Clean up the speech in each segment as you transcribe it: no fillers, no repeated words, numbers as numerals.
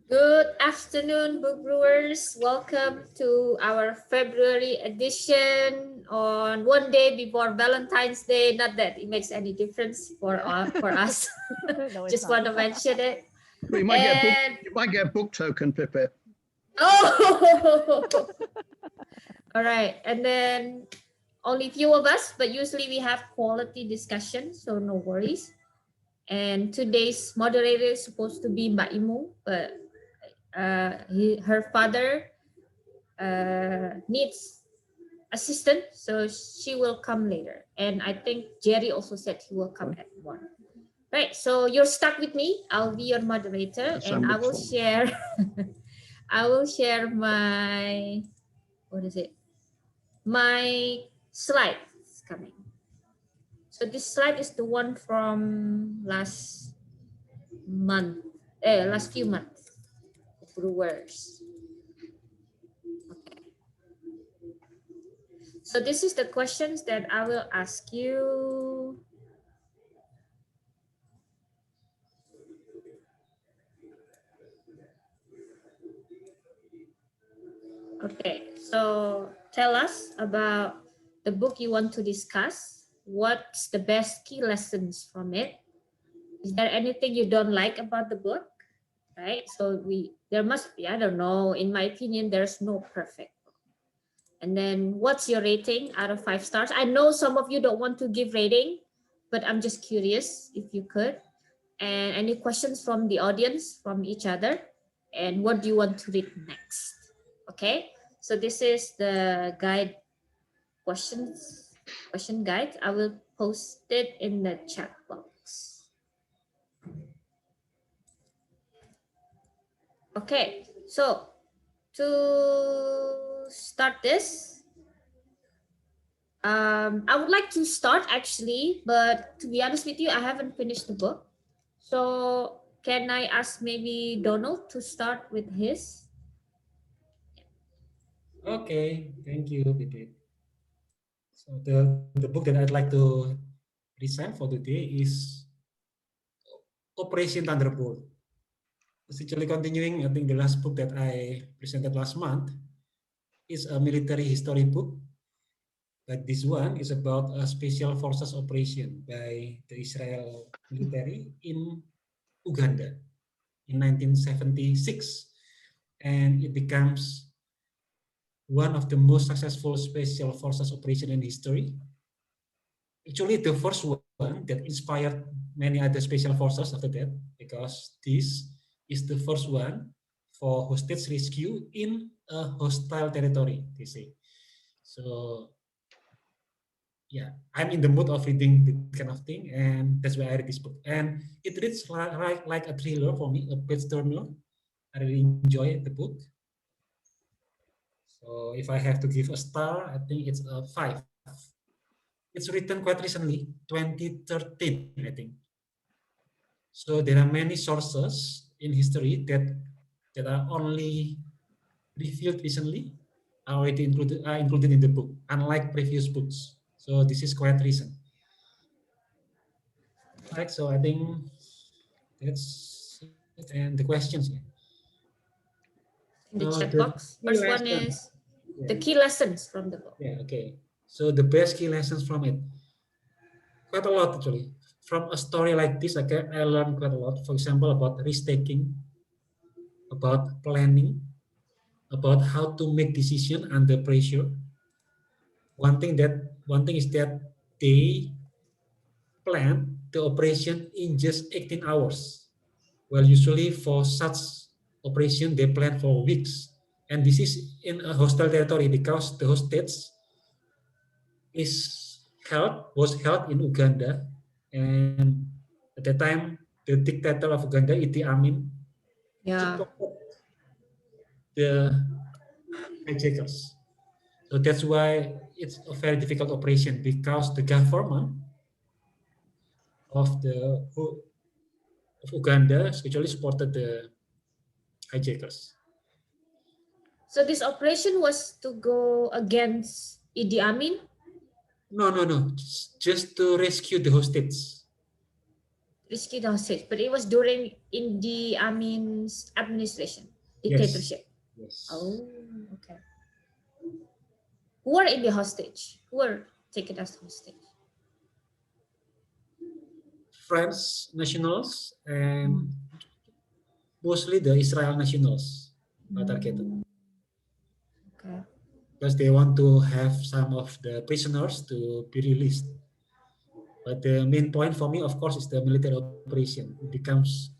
Good afternoon, book brewers. Welcome to our February edition on one day before Valentine's Day. Not that it makes any difference for us. No, Just want to mention it. You might get a book token, Pipit. Oh, all right. And then only few of us, but usually we have quality discussion, so no worries. And today's moderator is supposed to be Mbak Imu, but her father needs assistant, so she will come later. And I think Jerry also said he will come at 1. Right, so you're stuck with me. I'll be your moderator, and I will share I will share my my slides coming. So this slide is the one from last few months, Brewers. Okay. So this is the questions that I will ask you. Okay, so tell us about the book you want to discuss. What's the best key lessons from it? Is there anything you don't like about the book? Right, so there must be, I don't know, in my opinion, there's no perfect book. And then what's your rating out of 5 stars? I know some of you don't want to give rating, but I'm just curious if you could. And any questions from the audience, from each other? And what do you want to read next? Okay, so this is the guide question guide. I will post it in the chat box. Okay, so to start this, I would like to start actually, but to be honest with you, I haven't finished the book. So can I ask maybe Donald to start with his? Okay, thank you, Pipit. So the book that I'd like to present for today is Operation Thunderbolt. It's actually continuing, I think the last book that I presented last month is a military history book, but this one is about a special forces operation by the Israel military in Uganda in 1976, and it becomes one of the most successful special forces operation in history. Actually, the first one that inspired many other special forces after that, because this is the first one for hostage rescue in a hostile territory, they say. So, yeah, I'm in the mood of reading this kind of thing, and that's why I read this book. And it reads like a thriller for me, a page turner. I really enjoy the book. So if I have to give a star, I think it's a 5. It's written quite recently, 2013, I think. So there are many sources in history that are only revealed recently, already included in the book, unlike previous books. So this is quite recent. Right, so I think that's it. And the questions. In the chat box. First one is the key lessons from the book. Yeah, okay. So the best key lessons from it, quite a lot actually. From a story like this, I learned quite a lot. For example, about risk-taking, about planning, about how to make decision under pressure. One thing is that they plan the operation in just 18 hours. Well, usually for such operation, they plan for weeks. And this is in a hostile territory because the hostage was held in Uganda, and at the time the dictator of Uganda, Idi Amin, supported the hijackers. So that's why it's a very difficult operation, because the government of Uganda actually supported the hijackers. So this operation was to go against Idi Amin? No. Just to rescue the hostage. rescue the hostage, but it was during Idi Amin's administration, dictatorship. Yes. Oh, okay. Who are in the hostage? Who are taken as hostage? French nationals and mostly the Israel nationals are targeted Okay. because they want to have some of the prisoners to be released. But the main point for me, of course, is the military operation. It becomes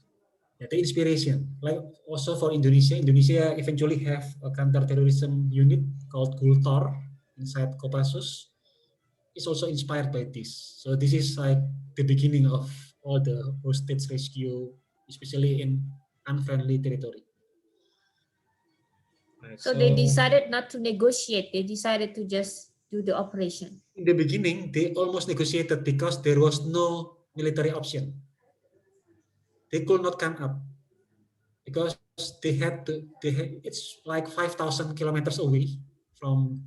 the inspiration. Like also for Indonesia, Indonesia eventually have a counter-terrorism unit called Gultor inside Kopassus. It's also inspired by this. So this is like the beginning of all the hostage rescue, especially in unfriendly territory. Right. So they decided not to negotiate. They decided to just do the operation. In the beginning, they almost negotiated because there was no military option. They could not come up because it's like 5,000 kilometers away from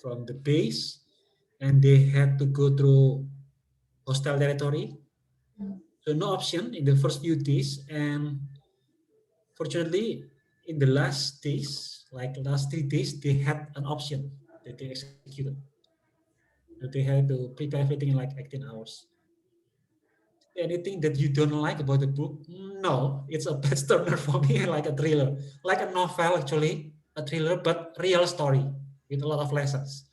from the base, and they had to go through hostile territory. So no option in the first few days, and fortunately, in the last days, like the last 3 days, they had an option that they executed. So they had to prepare everything in like 18 hours. Anything that you don't like about the book? No, it's a bad turner for me, like a thriller, like a novel actually, a thriller, but real story with a lot of lessons.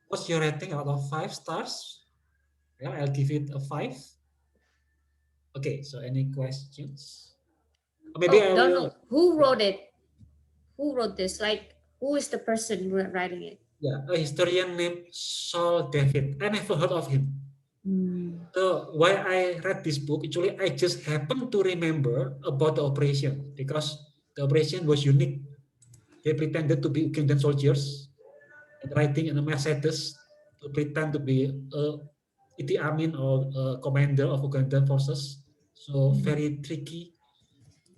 What's your rating out of 5 stars? Well, I'll give it a 5. Okay, so any questions? Or maybe I don't will. know who wrote it. Who wrote this? Like, who is the person writing it? Yeah, a historian named Saul David. I never heard of him. So why I read this book, actually I just happened to remember about the operation because the operation was unique. They pretended to be Ugandan soldiers and writing in a Mercedes to pretend to be Idi Amin or a commander of Ugandan forces. So very tricky.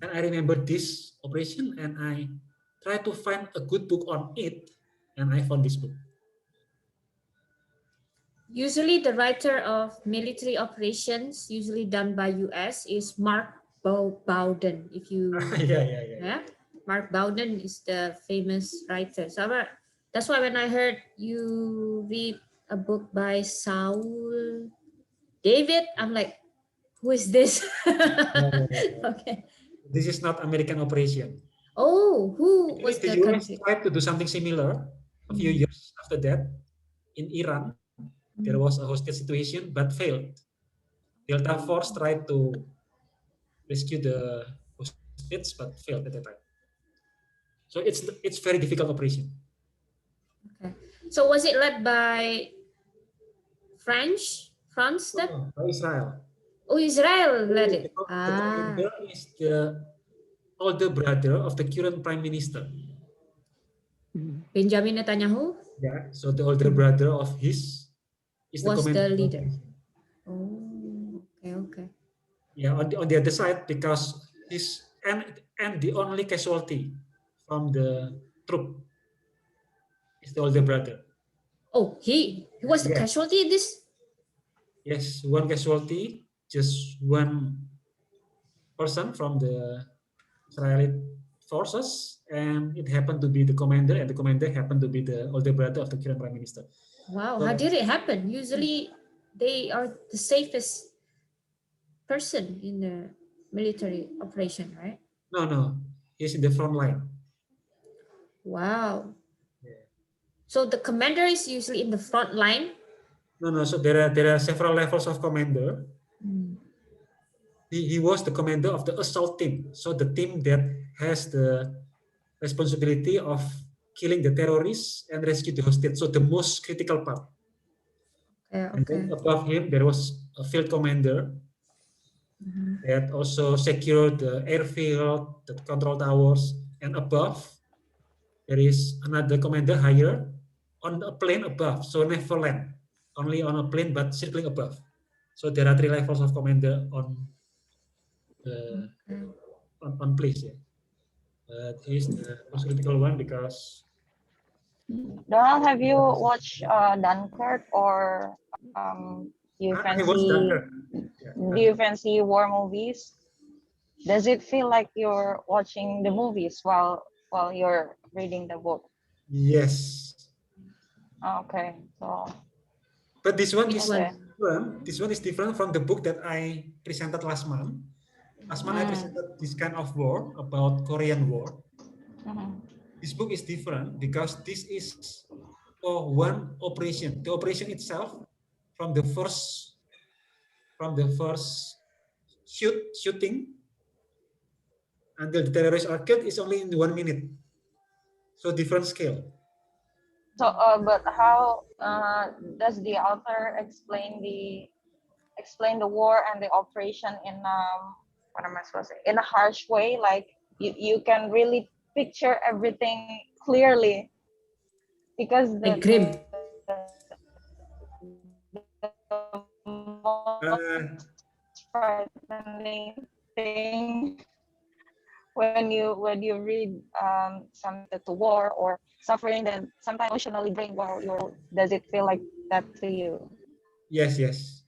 And I remember this operation and I tried to find a good book on it and I found this book. Usually the writer of military operations, usually done by US, is Mark Bowden. If you yeah. Mark Bowden is the famous writer. So that's why when I heard you read a book by Saul David, I'm like, who is this? Okay. This is not American operation. Oh, who Actually, was the the US country? tried to do something similar a few years after that. In Iran, there was a hostage situation but failed. Delta Force tried to rescue the hostage but failed at that time. So it's very difficult operation. Okay. So was it led by France then? By Israel. Oh, Israel led it. The commander is the older brother of the current prime minister. Benjamin Netanyahu Yeah. So the older brother of his is the was commander. the leader. Oh, okay. Yeah, on the other side, because he's and the only casualty from the troop is the older brother. Oh, he was the casualty in this? Yes, one casualty, just one person from the Israeli forces, and it happened to be the commander, and the commander happened to be the older brother of the current prime minister. Wow, So, how did it happen? Usually they are the safest person in the military operation, right? no, he's in the front line. Wow. Yeah. So the commander is usually in the front line? No. So there are several levels of commander. He was the commander of the assault team. So the team that has the responsibility of killing the terrorists and rescue the hostage. So the most critical part. And then above him, there was a field commander that also secured the airfield, the control towers, and above there is another commander higher on a plane above. So never land, only on a plane but circling above. So there are 3 levels of commander on the on place. Yeah. But he's the most critical one because Donald, have you watched Dunkirk or Do you I watched fancy Dunkirk. Yeah, do you fancy war movies? Does it feel like you're watching the movies while you're reading the book? yes. Okay, so But this one Which is okay. one? different. This one is different from the book that I presented last month. Last month I presented this kind of war about Korean War. Mhm. This book is different because this is one operation. The operation itself, from the first shooting until the terrorists are killed, is only in 1 minute. So different scale. So, but how does the author explain the war and the operation in what am I supposed to say, in a harsh way? Like you can really picture everything clearly because Like grim. the most frightening thing when you read some to war or suffering, then sometimes emotionally drained while you're, does it feel like that to you? Yes, yes.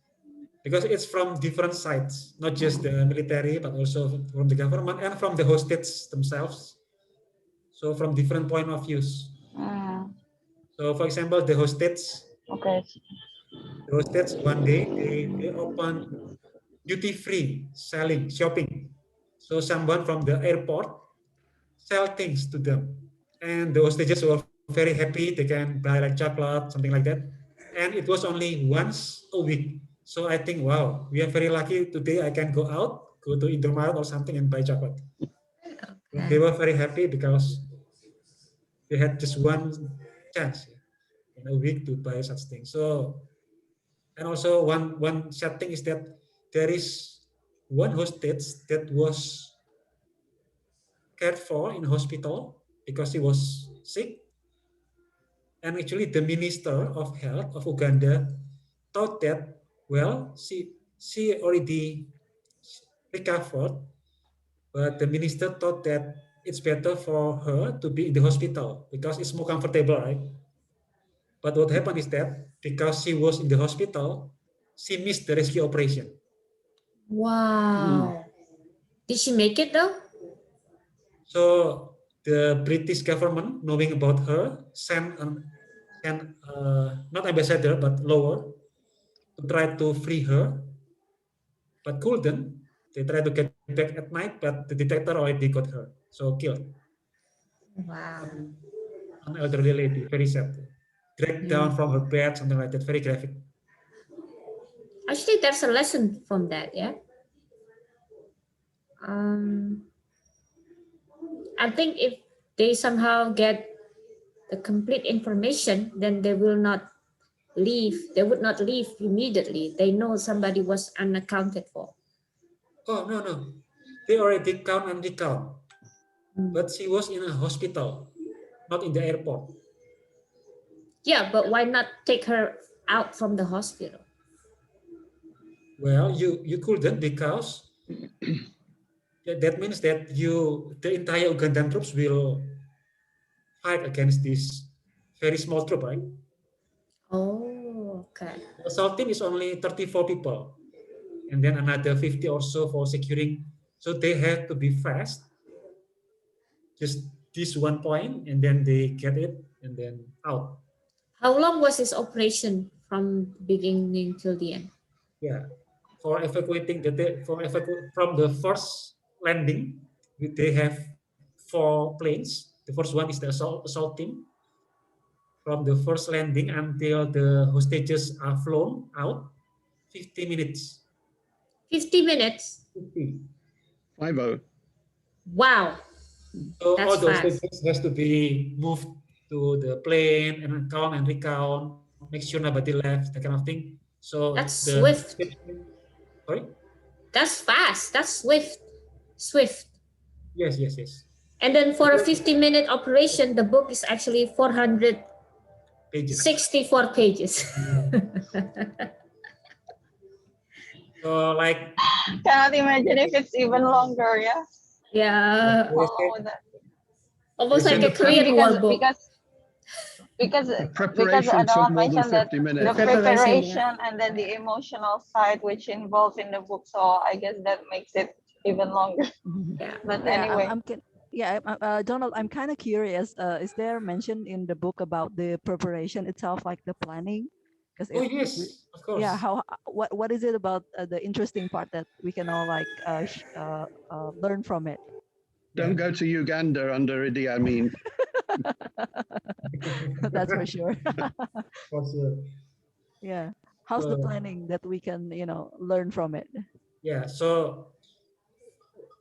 Because it's from different sides, not just the military, but also from the government and from the hostages themselves. So from different point of views. Mm, So for example, okay. the hostages one day they open duty free selling shopping. So someone from the airport sell things to them, and the hostages were very happy. They can buy like chocolate, something like that, and it was only once a week. So I think, wow, we are very lucky today. I can go out, go to Indomaret or something and buy chocolate. They Okay. were very happy because they had just one chance in a week to buy such things. So, and also one sad thing is that there is one hostage that was cared for in hospital because he was sick. And actually, the Minister of Health of Uganda thought that, well, she already recovered, but the minister thought that it's better for her to be in the hospital because it's more comfortable, right? But what happened is that because she was in the hospital, she missed the rescue operation. Wow. Did she make it though? So the British government, knowing about her, sent not ambassador but lower to try to free her, but couldn't. They tried to get back at night, but the detector already got her, so killed. Wow. An elderly lady, very sad. Dragged down Mm. from her bed, something like that, very graphic. Actually, there's a lesson from that, yeah. Um, I think if they somehow get the complete information, then they will not leave. They would not leave immediately. They know somebody was unaccounted for. Oh, no, no. They already count and recount, Mm. but she was in a hospital, not in the airport. Yeah, but why not take her out from the hospital? Well, you couldn't because that means that the entire Ugandan troops will fight against this very small troop, right? Oh, okay. The assault team is only 34 people, and then another 50 or so for securing. So they have to be fast, just this one point, and then they get it, and then out. How long was this operation from beginning till the end? Yeah, for evacuating from the first landing, they have 4 planes. The first one is the assault team. From the first landing until the hostages are flown out, 50 minutes. 50 minutes. 50. 50. Wow, So all that's those fast. hostages has to be moved to the plane and count and recount, make sure nobody left, that kind of thing. So That's the swift. sorry, That's fast. That's swift. Swift. yes, yes, yes. And then for a 50-minute operation, the book is actually 464 Pages. pages. So like Cannot imagine if it's even longer. Yeah. Yeah, Oh, that. almost like Recently, a Korean War book. Because because The because preparation took Adela more than mentioned that 50 the minutes. preparation and then the emotional side which involved in the book, so I guess that makes it even longer. Yeah. But Yeah, anyway, Donald, I'm kind of curious. Is there mention in the book about the preparation itself, like the planning? Because Oh yes, of course. yeah, what is it about the interesting part that we can all like learn from it? Don't go to Uganda under Idi Amin. That's for sure. For sure. Yeah. How's the So, planning that we can, learn from it? yeah. So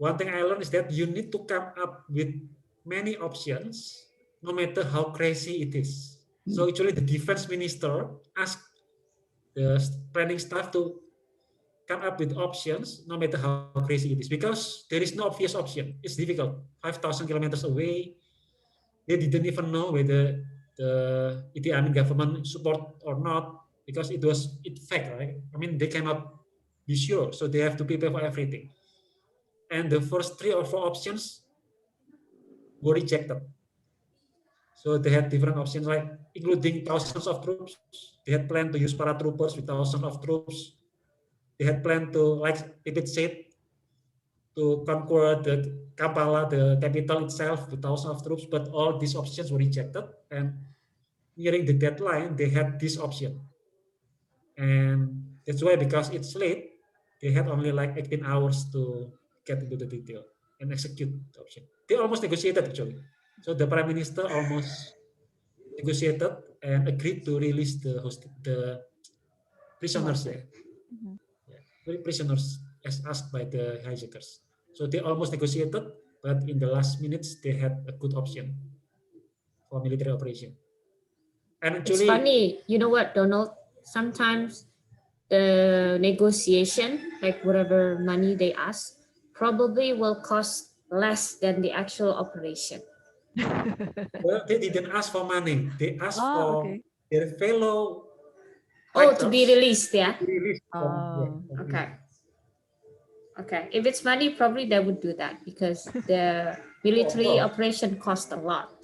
one thing I learned is that you need to come up with many options, no matter how crazy it is. So actually, the defense minister asked the planning staff to come up with options, no matter how crazy it is, because there is no obvious option. It's difficult. 5,000 kilometers away, they didn't even know whether the Idi Amin government support or not, because it fact, right? I mean, they cannot be sure, so they have to prepare for everything. And the first 3 or 4 options were rejected. So they had different options, like including thousands of troops. They had planned to use paratroopers with thousands of troops. They had planned to, like Pipit said, to conquer the Kampala, the capital itself, with thousands of troops. But all these options were rejected. And nearing the deadline, they had this option. And that's why, because it's late, they had only like 18 hours to get into the detail and execute the option. They almost negotiated actually. So the prime minister almost negotiated and agreed to release the prisoners there. Mhm. Yeah, prisoners as asked by the hijackers. So they almost negotiated, but in the last minutes they had a good option for military operation. And It's actually, funny, you know what, Donald? Sometimes the negotiation, like whatever money they ask, probably will cost less than the actual operation. well, they didn't ask for money. They asked for Okay. their fellow Oh, to be fighters released, yeah? to be released Oh. from Okay. prison. Okay. If it's money, probably they would do that because the Oh, of military course. operation cost a lot.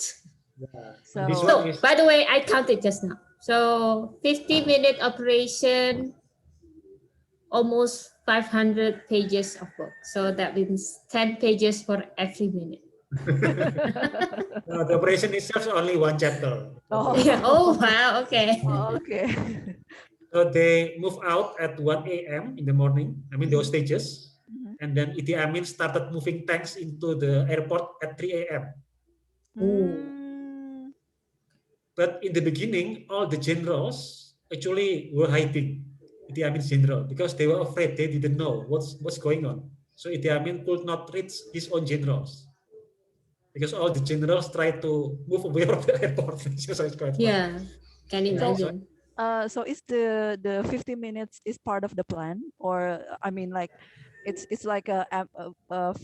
Yeah. And this So one So, is by the way, I counted just now. So, 50-minute operation, almost 500 pages of book. So that means 10 pages for every minute. the operation itself is only 1 chapter. Oh. Yeah. Oh, wow. Okay. Oh, okay. So they move out at 1 a.m. in the morning. I mean, those stages. Mhm. And then Idi Amin started moving tanks into the airport at 3 a.m. Oh. Mm. But in the beginning, all the generals actually were hiding Idi Amin's general because they were afraid. They didn't know what's going on. So Idi Amin could not reach his own generals because all the generals tried to move away from the airport. So it's quite funny. Yeah. Can Yeah, so imagine. So is the 50 minutes is part of the plan, or I mean, like, it's like a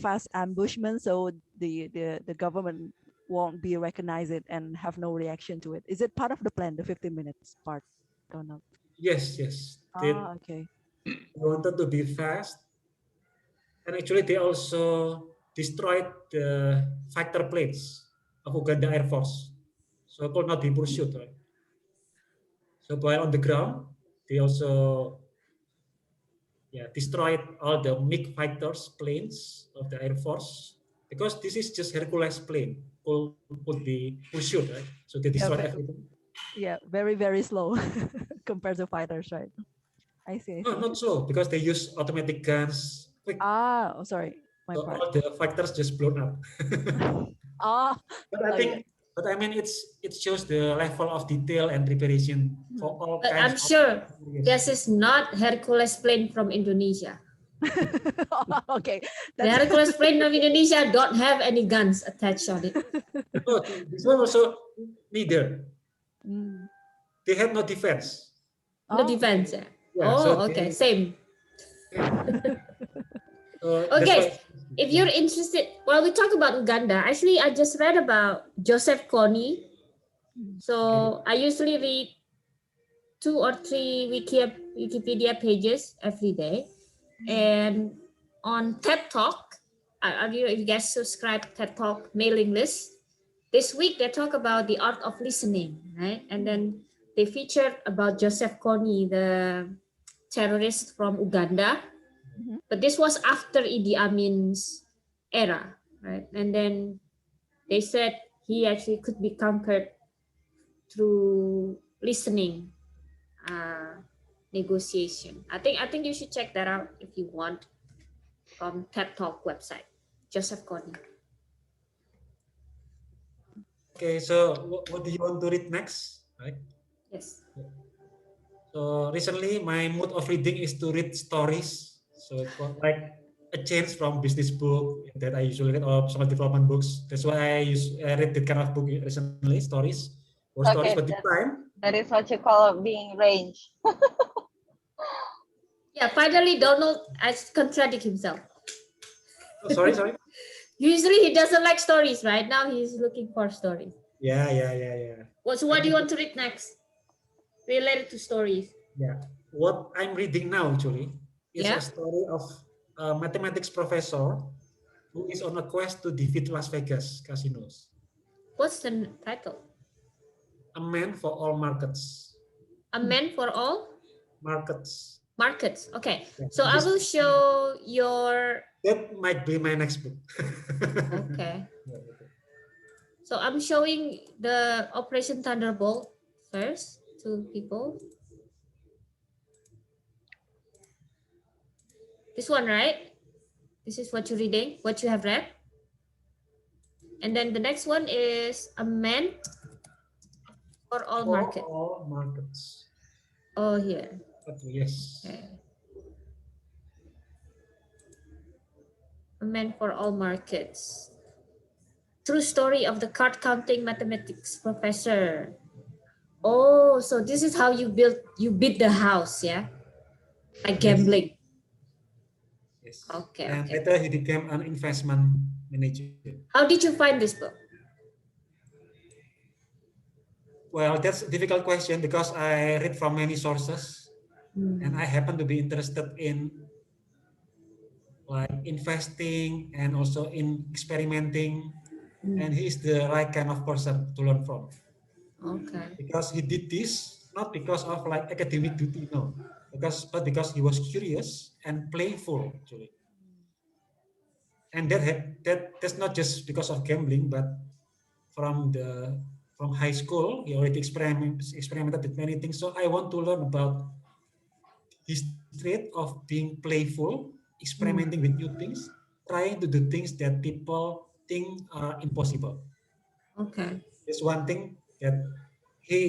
fast ambushment, so the government won't be recognize it and have no reaction to it. Is it part of the plan, the 50 minutes part? Don't know. yes. They Okay. wanted to be fast, and actually they also destroyed the fighter planes of Uganda Air Force, so could not be pursued. Right? So while on the ground, they also destroyed all the MiG fighters planes of the Air Force because this is just Hercules plane could be pursued, right? So they Yeah, destroyed everything. very very slow compared to fighters, right? I see. I No, see. not so because they use automatic guns. Quick, Oh, sorry, my so part. all the fighters just blown up. Ah, But I oh yeah. think, but I mean, it shows the level of detail and preparation for Hmm. all But kinds I'm of sure areas. this is not Hercules plane from Indonesia. Okay, The that's Hercules plane from Indonesia don't have any guns attached on it. No, this one also neither. Mm. They had no defense. No Oh, okay. defense. Yeah. Yeah, so Oh, okay. they Same. same. So that's Okay. why. If you're interested, well, we talk about Uganda. Actually, I just read about Joseph Kony. Mm. Okay. So I usually read 2 or 3 Wikipedia pages every day. And on TED Talk, if you guys subscribe TED Talk mailing list, this week they talk about the art of listening, right? And then they featured about Joseph Kony, the terrorist from Uganda. Mhm. But this was after Idi Amin's era, right? And then they said he actually could be conquered through listening, uh, negotiation. I think you should check that out if you want, from TED Talk website. Joseph Kony. Okay, so what do you want to read next? Right. Yes. So recently, my mood of reading is to read stories. So it's like a change from business book that I usually read or personal development books. That's why I read that kind of book recently, stories or stories. Okay, But this time, that is what you call being range. Yeah, finally Donald has contradict himself. oh, sorry. Usually he doesn't like stories, right? Now he's looking for stories. Yeah. So what do you want to read next? Related to stories. Yeah. What I'm reading now actually is Yeah. a story of a mathematics professor who is on a quest to defeat Las Vegas casinos. What's the title? A man for all markets. A man for all Markets. markets. Okay. Yeah, So I this- will show your. That might be my next book. Okay. Yeah, okay. So I'm showing the Operation Thunderbolt first to people. This one, right? This is what you're reading, what you have read. And then the next one is a man for all For market. all markets. Oh, here. Okay, yes. Okay. A man for all markets. True story of the card counting mathematics professor. Oh, so this is how you beat the house, yeah? Like gambling. Yes. Okay, And okay. later he became an investment manager. How did you find this book? Well, that's a difficult question because I read from many sources and I happen to be interested in like investing and also in experimenting. And he is the right kind of person to learn from Okay. because he did this not because of like academic duty, no, but because he was curious and playful actually. And that's not just because of gambling, but from high school he already experimented with many things. So I want to learn about his trait of being playful, experimenting with new things, trying to do things that people think are impossible. Okay. There's one thing that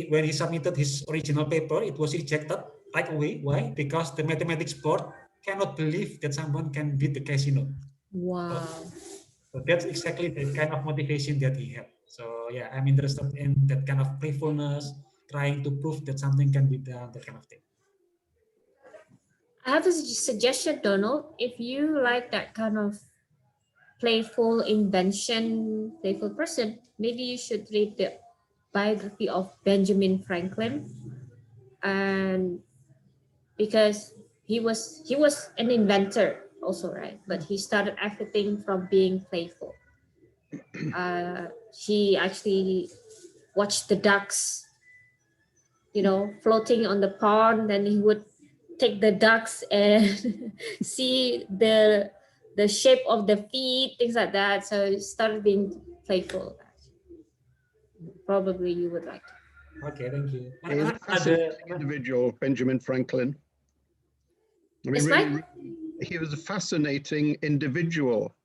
when he submitted his original paper, it was rejected right away. Why? Because the mathematics board cannot believe that someone can beat the casino. Wow. So that's exactly the kind of motivation that he had. So yeah, I'm interested in that kind of playfulness, trying to prove that something can be done, that kind of thing. I have a suggestion, Donald. If you like that kind of playful invention, playful person, maybe you should read the biography of Benjamin Franklin. And because he was an inventor also, right? But he started everything from being playful. He actually watched the ducks, floating on the pond. Then he would take the ducks and see the shape of the feet, things like that. So it started being playful. Probably you would like to. Okay, thank you. He is a fascinating individual, Benjamin Franklin. I mean, Yes, really, Mike? he was a fascinating individual.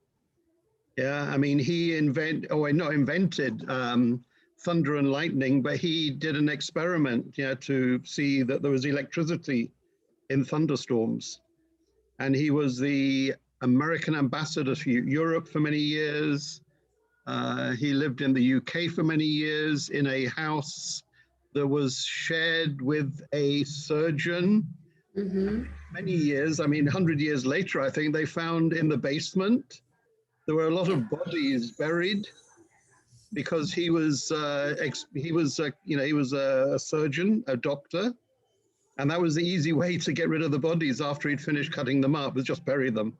Yeah, I mean, not invented thunder and lightning, but he did an experiment, to see that there was electricity in thunderstorms. And he was the American ambassador to Europe for many years. He lived in the UK for many years in a house that was shared with a surgeon. Many years, 100 years later, I think they found in the basement, there were a lot of bodies buried because he was a surgeon, a doctor. And that was the easy way to get rid of the bodies after he'd finished cutting them up, was just bury them.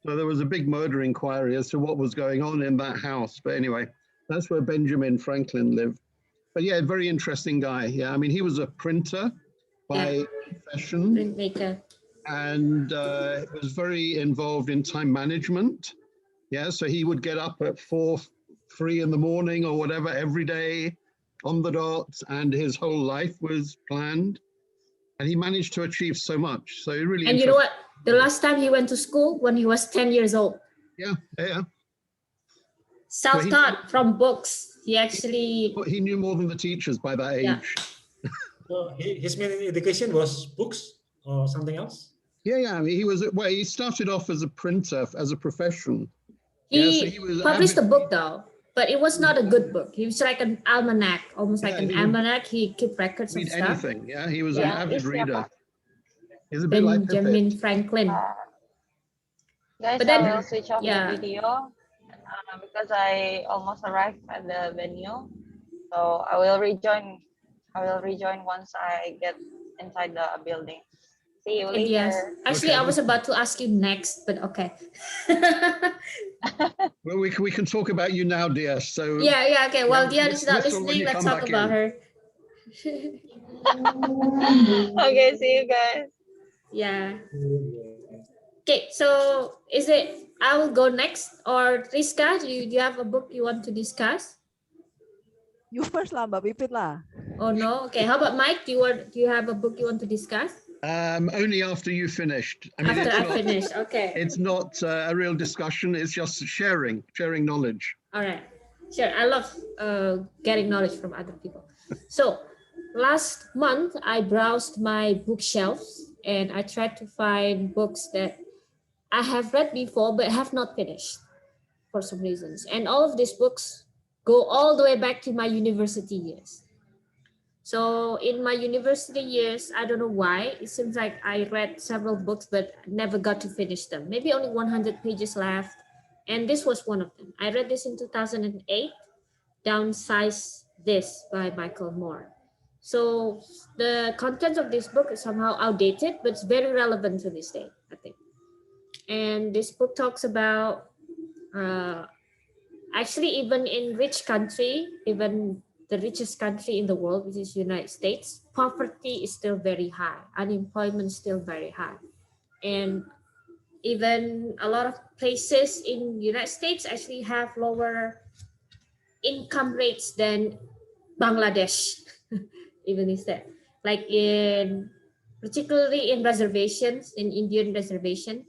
So there was a big murder inquiry as to what was going on in that house. But anyway, That's where Benjamin Franklin lived. But yeah, very interesting guy. Yeah, I mean, he was a printer by profession Printmaker. and was very involved in time management. Yeah, so he would get up at 3 in the morning or whatever every day on the dot, and his whole life was planned. And he managed to achieve so much. So really And you know interesting. what? The last time he went to school when he was 10 years old. Yeah, yeah. Self-taught from books. He actually, He knew more than the teachers by that yeah. age. So his main education was books or something else? Yeah, yeah. I mean, he started off as a printer, as a profession. He Yeah, so he was published a avid- book though, but it was not a good book. He was like an almanac, almost like Yeah, an he would almanac. He kept records of read stuff. anything. Yeah, he was an Yeah, avid it's reader. He's a bit like Benjamin Pippet. Franklin. Guys, But I then, will switch off yeah. the video because I almost arrived at the venue. So I will rejoin. Once I get inside the building. See you And yes, later. actually, Okay. I was about to ask you next, but okay. Well, we can talk about you now, dear. So yeah. Okay. Well, Yeah, Dian is not whistle when listening. you Let's come talk back about in. her. Okay, see you guys. Yeah. Okay. So is it? I will go next, or Rizka? Do you have a book you want to discuss? You first lah, Mbak Pipit lah. Oh no. Okay. How about Mike? Do you have a book you want to discuss? Only after you finished. I mean, After it's I not, finish. Okay. it's not a real discussion. It's just sharing knowledge. All right. Sure. I love getting knowledge from other people. So last month, I browsed my bookshelves and I tried to find books that I have read before but have not finished for some reasons. And all of these books go all the way back to my university years. So in my university years, I don't know why, it seems like I read several books but never got to finish them. Maybe only 100 pages left. And this was one of them. I read this in 2008, Downsize This by Michael Moore. So the content of this book is somehow outdated, but it's very relevant to this day, I think. And this book talks about actually even in rich country, even the richest country in the world, which is United States, poverty is still very high, unemployment is still very high. And even a lot of places in United States actually have lower income rates than Bangladesh, even instead. Like particularly in reservations, in Indian reservation,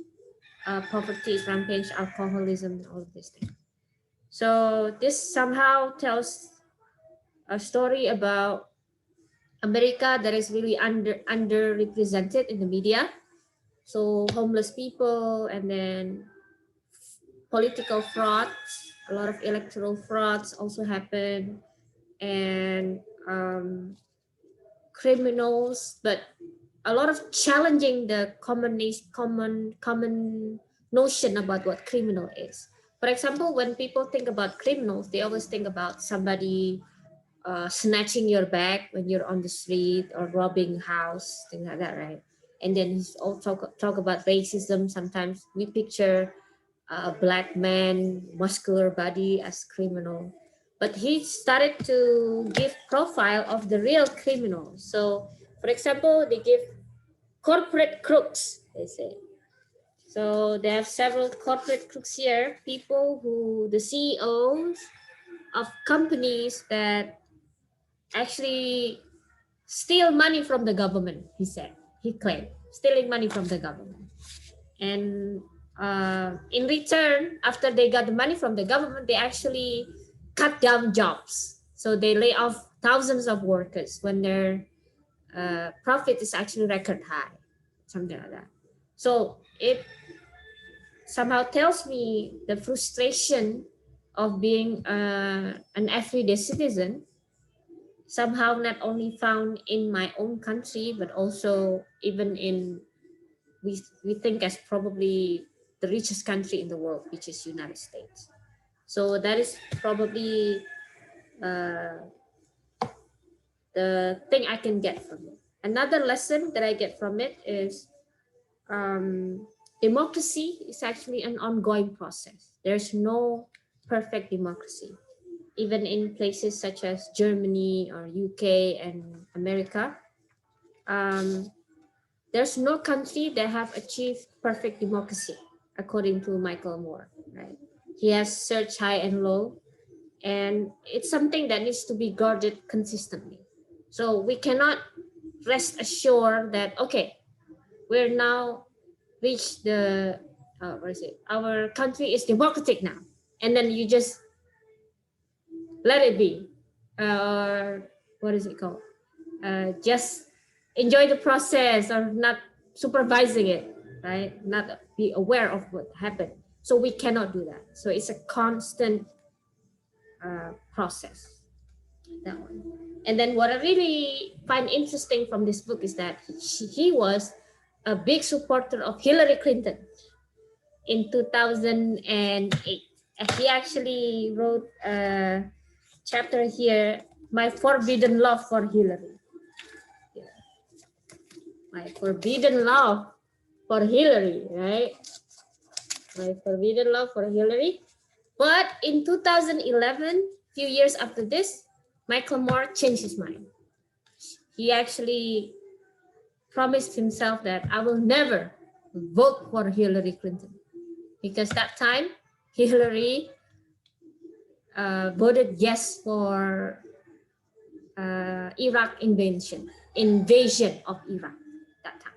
poverty is rampant, alcoholism, all of these things. So this somehow tells a story about America that is really underrepresented in the media. So homeless people, and then political frauds, a lot of electoral frauds also happen, and criminals, but a lot of challenging the common notion about what criminal is. For example, when people think about criminals, they always think about somebody snatching your bag when you're on the street or robbing a house, things like that, right? And then he's also talk about racism. Sometimes we picture a black man, muscular body as criminal, but he started to give profile of the real criminals. So, for example, they give corporate crooks, they say. So they have several corporate crooks here, people who the CEOs of companies that actually steal money from the government, he claimed, stealing money from the government. And in return, after they got the money from the government, they actually cut down jobs. So they lay off thousands of workers when their profit is actually record high, something like that. So it somehow tells me the frustration of being an everyday citizen, somehow not only found in my own country, but also even in, we think as probably the richest country in the world, which is United States. So that is probably the thing I can get from it. Another lesson that I get from it is democracy is actually an ongoing process. There's no perfect democracy. even in places such as Germany or UK and America. There's no country that have achieved perfect democracy, according to Michael Moore, right? He has searched high and low, and it's something that needs to be guarded consistently. So we cannot rest assured that, okay, we're now reached the, what is it? Our country is democratic now. And then you just let it be. Or what is it called? Just enjoy the process or not supervising it, right? Not be aware of what happened. So we cannot do that. So it's a constant process, that one. And then what I really find interesting from this book is that he was a big supporter of Hillary Clinton in 2008. He actually wrote a chapter here, My Forbidden Love for Hillary. My forbidden love for Hillary, right? My forbidden love for Hillary. But in 2011, few years after this, Michael Moore changed his mind. He actually promised himself that I will never vote for Hillary Clinton, because that time Hillary voted yes for Iraq invasion of Iraq that time.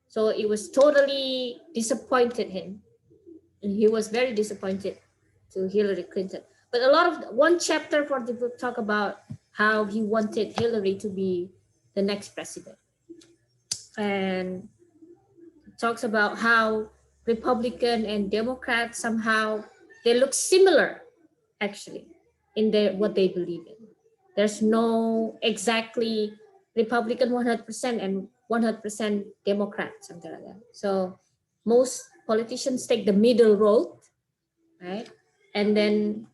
So it was totally disappointed him, and he was very disappointed to Hillary Clinton. But a lot of one chapter for the book talk about how he wanted Hillary to be the next president, and talks about how Republican and Democrat somehow they look similar actually in their what they believe in. There's no exactly Republican 100% and 100% Democrat, something like that. So most politicians take the middle road, right? And then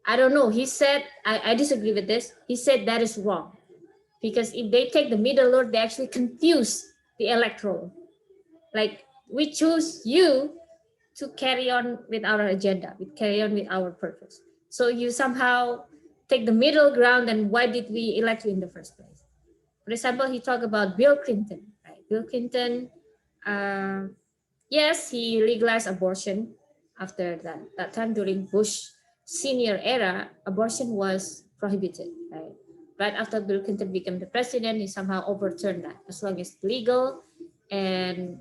I don't know. He said I disagree with this. He said that is wrong, because if they take the middle road, they actually confuse the electoral. Like, we choose you to carry on with our agenda, we carry on with our purpose. So you somehow take the middle ground, and why did we elect you in the first place? For example, he talked about Bill Clinton, right? Bill Clinton, yes, he legalized abortion after that time during Bush senior era, abortion was prohibited, right? Right after Bill Clinton became the president, he somehow overturned that, as long as legal and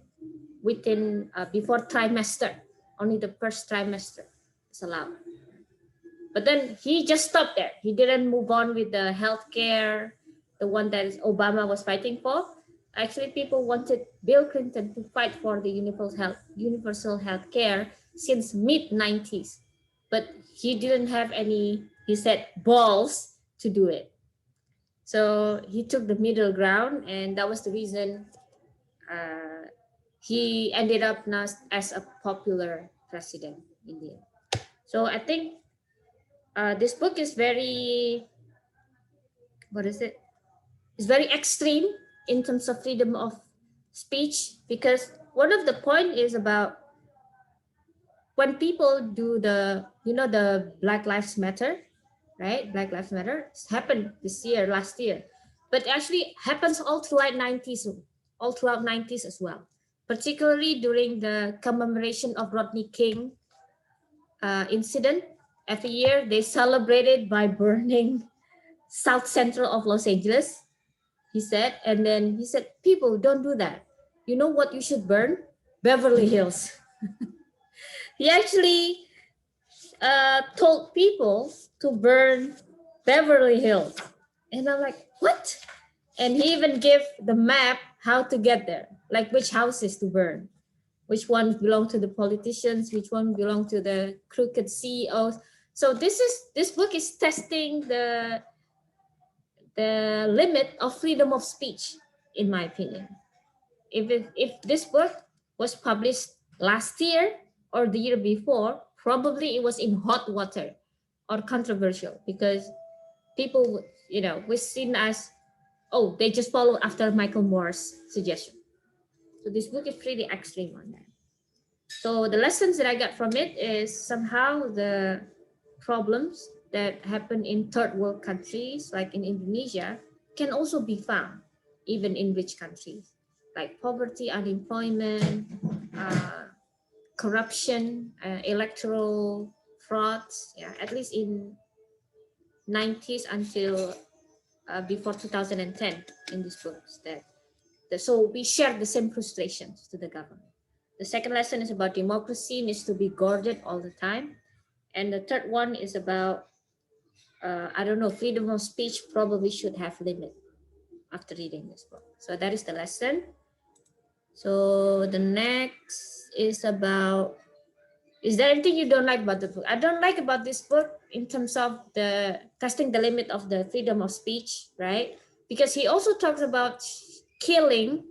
within before trimester, only the first trimester is allowed. But then he just stopped there. He didn't move on with the healthcare, the one that Obama was fighting for. Actually, people wanted Bill Clinton to fight for the universal health care since mid 90s, but he didn't have any, he said, balls to do it. So he took the middle ground, and that was the reason he ended up not as a popular president in the end. So I think this book is very, what is it? It's very extreme in terms of freedom of speech, because one of the point is about when people do the, the Black Lives Matter, right? Black Lives Matter happened this year, last year, but actually happens all throughout 90s as well, particularly during the commemoration of Rodney King incident. Every year they celebrated by burning South Central of Los Angeles, he said. And then he said, people, don't do that. You know what you should burn? Beverly Hills. He actually told people to burn Beverly Hills. And I'm like, what? And he even gave the map how to get there, like which houses to burn, which ones belong to the politicians, which one belong to the crooked CEOs. So this book is testing the limit of freedom of speech, in my opinion. If this book was published last year or the year before, probably it was in hot water or controversial, because people would, was seen as, oh, they just follow after Michael Moore's suggestion. So this book is pretty extreme on that. So the lessons that I got from it is somehow the problems that happen in third world countries, like in Indonesia, can also be found even in rich countries, like poverty, unemployment, corruption, electoral frauds. Yeah, at least in 90s until before 2010 in these books so we share the same frustrations to the government. The second lesson is about democracy needs to be guarded all the time. And the third one is about, I don't know, freedom of speech probably should have limit after reading this book. So that is the lesson. So the next is about, is there anything you don't like about the book? I don't like about this book in terms of the testing the limit of the freedom of speech, right? Because he also talks about killing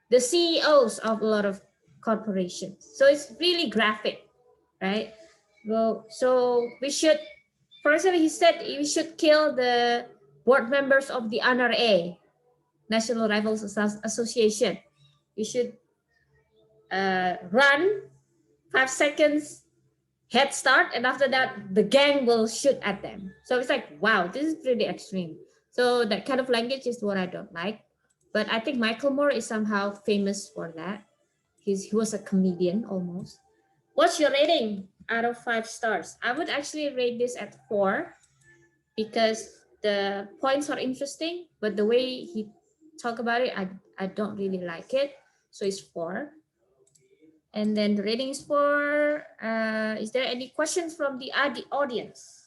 the CEOs of a lot of corporations. So it's really graphic, right? Well, so we should, for example, he said we should kill the board members of the NRA, National Rifles Association. We should run 5 seconds head start, and after that the gang will shoot at them. So it's like, wow, this is really extreme. So that kind of language is what I don't like. But I think Michael Moore is somehow famous for that. He was a comedian almost. What's your rating out of 5 stars? I would actually rate this at 4 because the points are interesting, but the way he talk about it, I don't really like it. So it's 4. And then the rating is 4. Is there any questions from the audience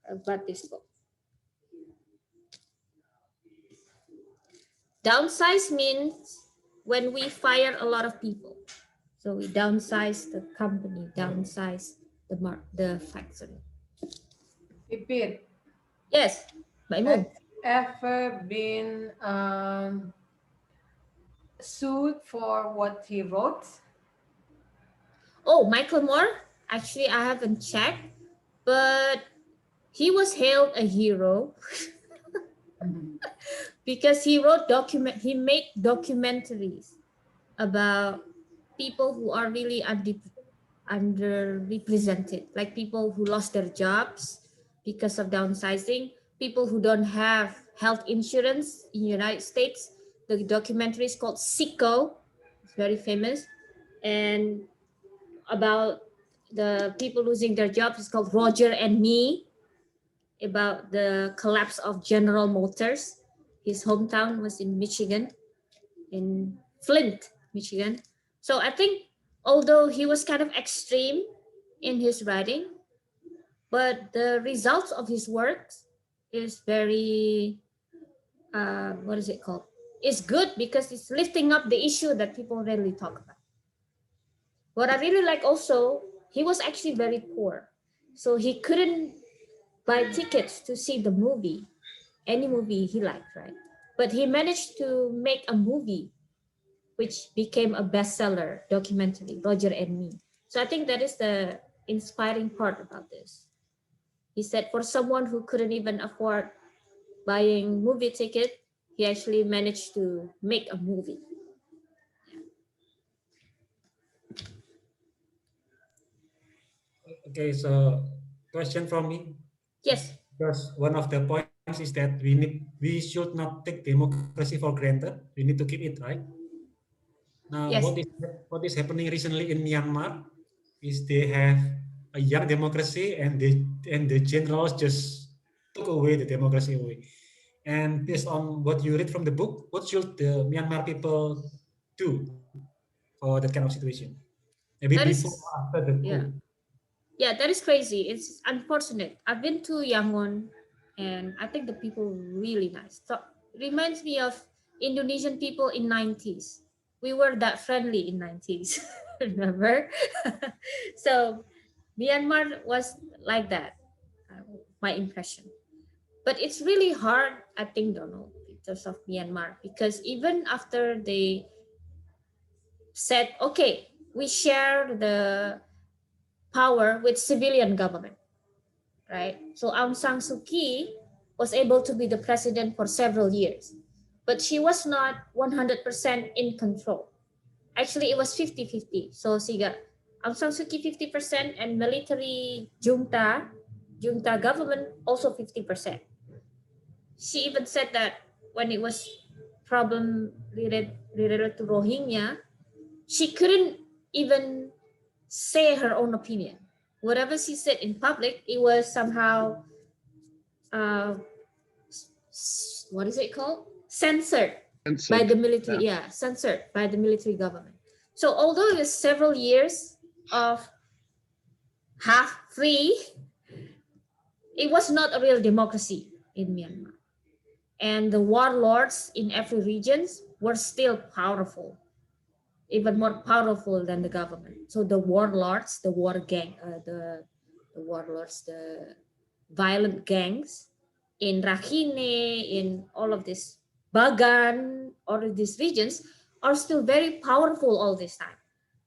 about this book? Downsize means when we fire a lot of people. So we downsize the company, downsize the factory. Repeat. Yes, Mbak Imum. Ever been sued for what he wrote? Oh, Michael Moore? Actually, I haven't checked, but he was hailed a hero because he made documentaries about people who are really underrepresented, like people who lost their jobs because of downsizing, people who don't have health insurance in the United States. The documentary is called Sicko. It's very famous. And about the people losing their jobs, it's called Roger and Me, about the collapse of General Motors. His hometown was in Michigan, in Flint, Michigan. So I think although he was kind of extreme in his writing, but the results of his works is very, what is it called? It's good because it's lifting up the issue that people rarely talk about. What I really like also, he was actually very poor. So he couldn't buy tickets to see the movie, any movie he liked, right? But he managed to make a movie which became a bestseller documentary, Roger and Me. So I think that is the inspiring part about this. He said for someone who couldn't even afford buying movie ticket, he actually managed to make a movie. Okay, so question from me. Yes. Because one of the points is that we should not take democracy for granted. We need to keep it, right? Now, Yes. what is happening recently in Myanmar is they have a young democracy, and the generals just took away the democracy away. And based on what you read from the book, what should the Myanmar people do for that kind of situation? Maybe That before is, or after the yeah. coup. Yeah, that is crazy. It's unfortunate. I've been to Yangon, and I think the people really nice. So reminds me of Indonesian people in 90s. We were that friendly in 90s. Remember? So Myanmar was like that. My impression. But it's really hard, I think, Donald, in terms of Myanmar, because even after they said, okay, we share the power with civilian government, right? So Aung San Suu Kyi was able to be the president for several years, but she was not 100% in control. Actually, it was 50-50. So Aung San Suu Kyi 50% and military junta junta government also 50%. She even said that when it was problem related to Rohingya, she couldn't even say her own opinion. Whatever she said in public, it was somehow uh, what is it called? Censored by the military. Yeah, censored by the military government. So although it was several years of half free, it was not a real democracy in Myanmar. And the warlords in every region were still powerful, even more powerful than the government. So the warlords, the war gang, the warlords, the violent gangs in Rakhine, in all of this Bagan, all of these regions are still very powerful all this time.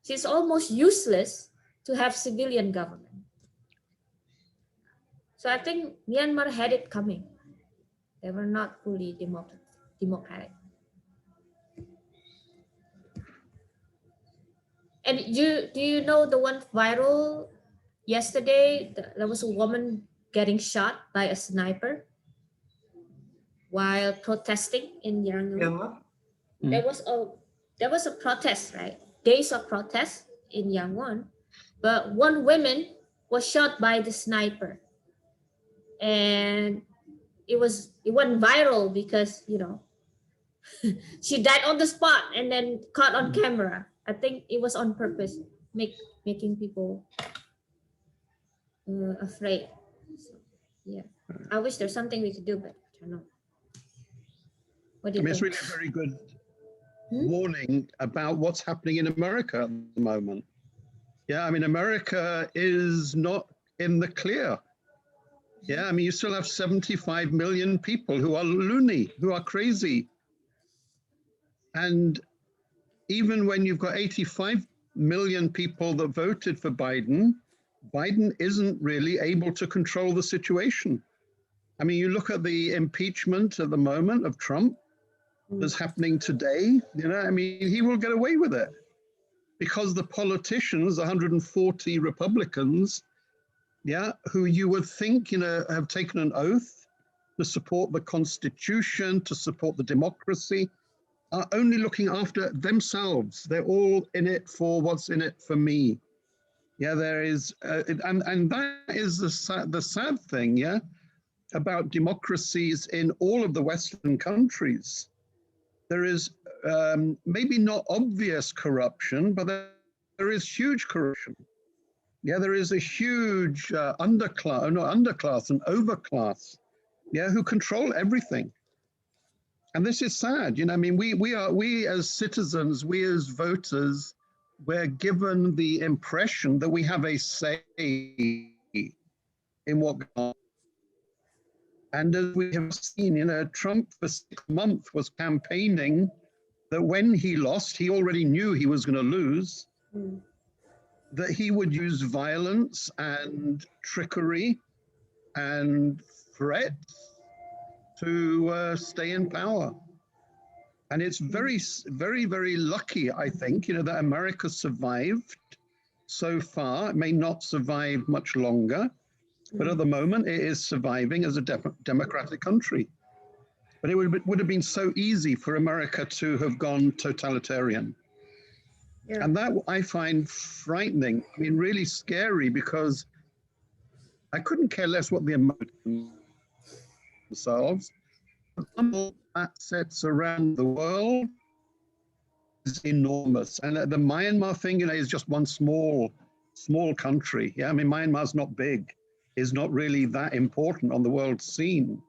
So it's almost useless to have civilian government. So I think Myanmar had it coming. They were not fully democratic. And do you know the one viral yesterday? There was a woman getting shot by a sniper while protesting in Yangon. Myanmar? There was a protest, right? Days of protest in Yangon, but one woman was shot by the sniper, and it went viral because she died on the spot and then caught on camera. I think it was on purpose, making people afraid. So, yeah, I wish there's something we could do, but I don't know. What do you It's think? really a very good warning about what's happening in America at the moment. Yeah, I mean, America is not in the clear. Yeah, I mean, you still have 75 million people who are loony, who are crazy. And even when you've got 85 million people that voted for Biden, Biden isn't really able to control the situation. I mean, you look at the impeachment at the moment of Trump that's happening today, I mean, he will get away with it because the politicians, 140 Republicans, who you would think, have taken an oath to support the Constitution, to support the democracy, are only looking after themselves. They're all in it for what's in it for me. Yeah, there is, and that is the sad thing, about democracies in all of the Western countries. There is maybe not obvious corruption, but there is huge corruption. Yeah, there is a huge underclass and overclass, who control everything. And this is sad. I mean, we as citizens, we as voters, we're given the impression that we have a say in what goes on. And as we have seen, Trump for 6 months was campaigning that when he lost, he already knew he was going to lose, that he would use violence and trickery and threats to stay in power. And it's very, very, very lucky, I think, that America survived so far. It may not survive much longer, but at the moment it is surviving as a democratic country. But it would have been so easy for America to have gone totalitarian. Yeah. And that I find frightening, I mean, really scary, because I couldn't care less what the Americans themselves. The assets around the world is enormous. And the Myanmar thing, is just one small country. Yeah, I mean, Myanmar's not big, is not really that important on the world scene.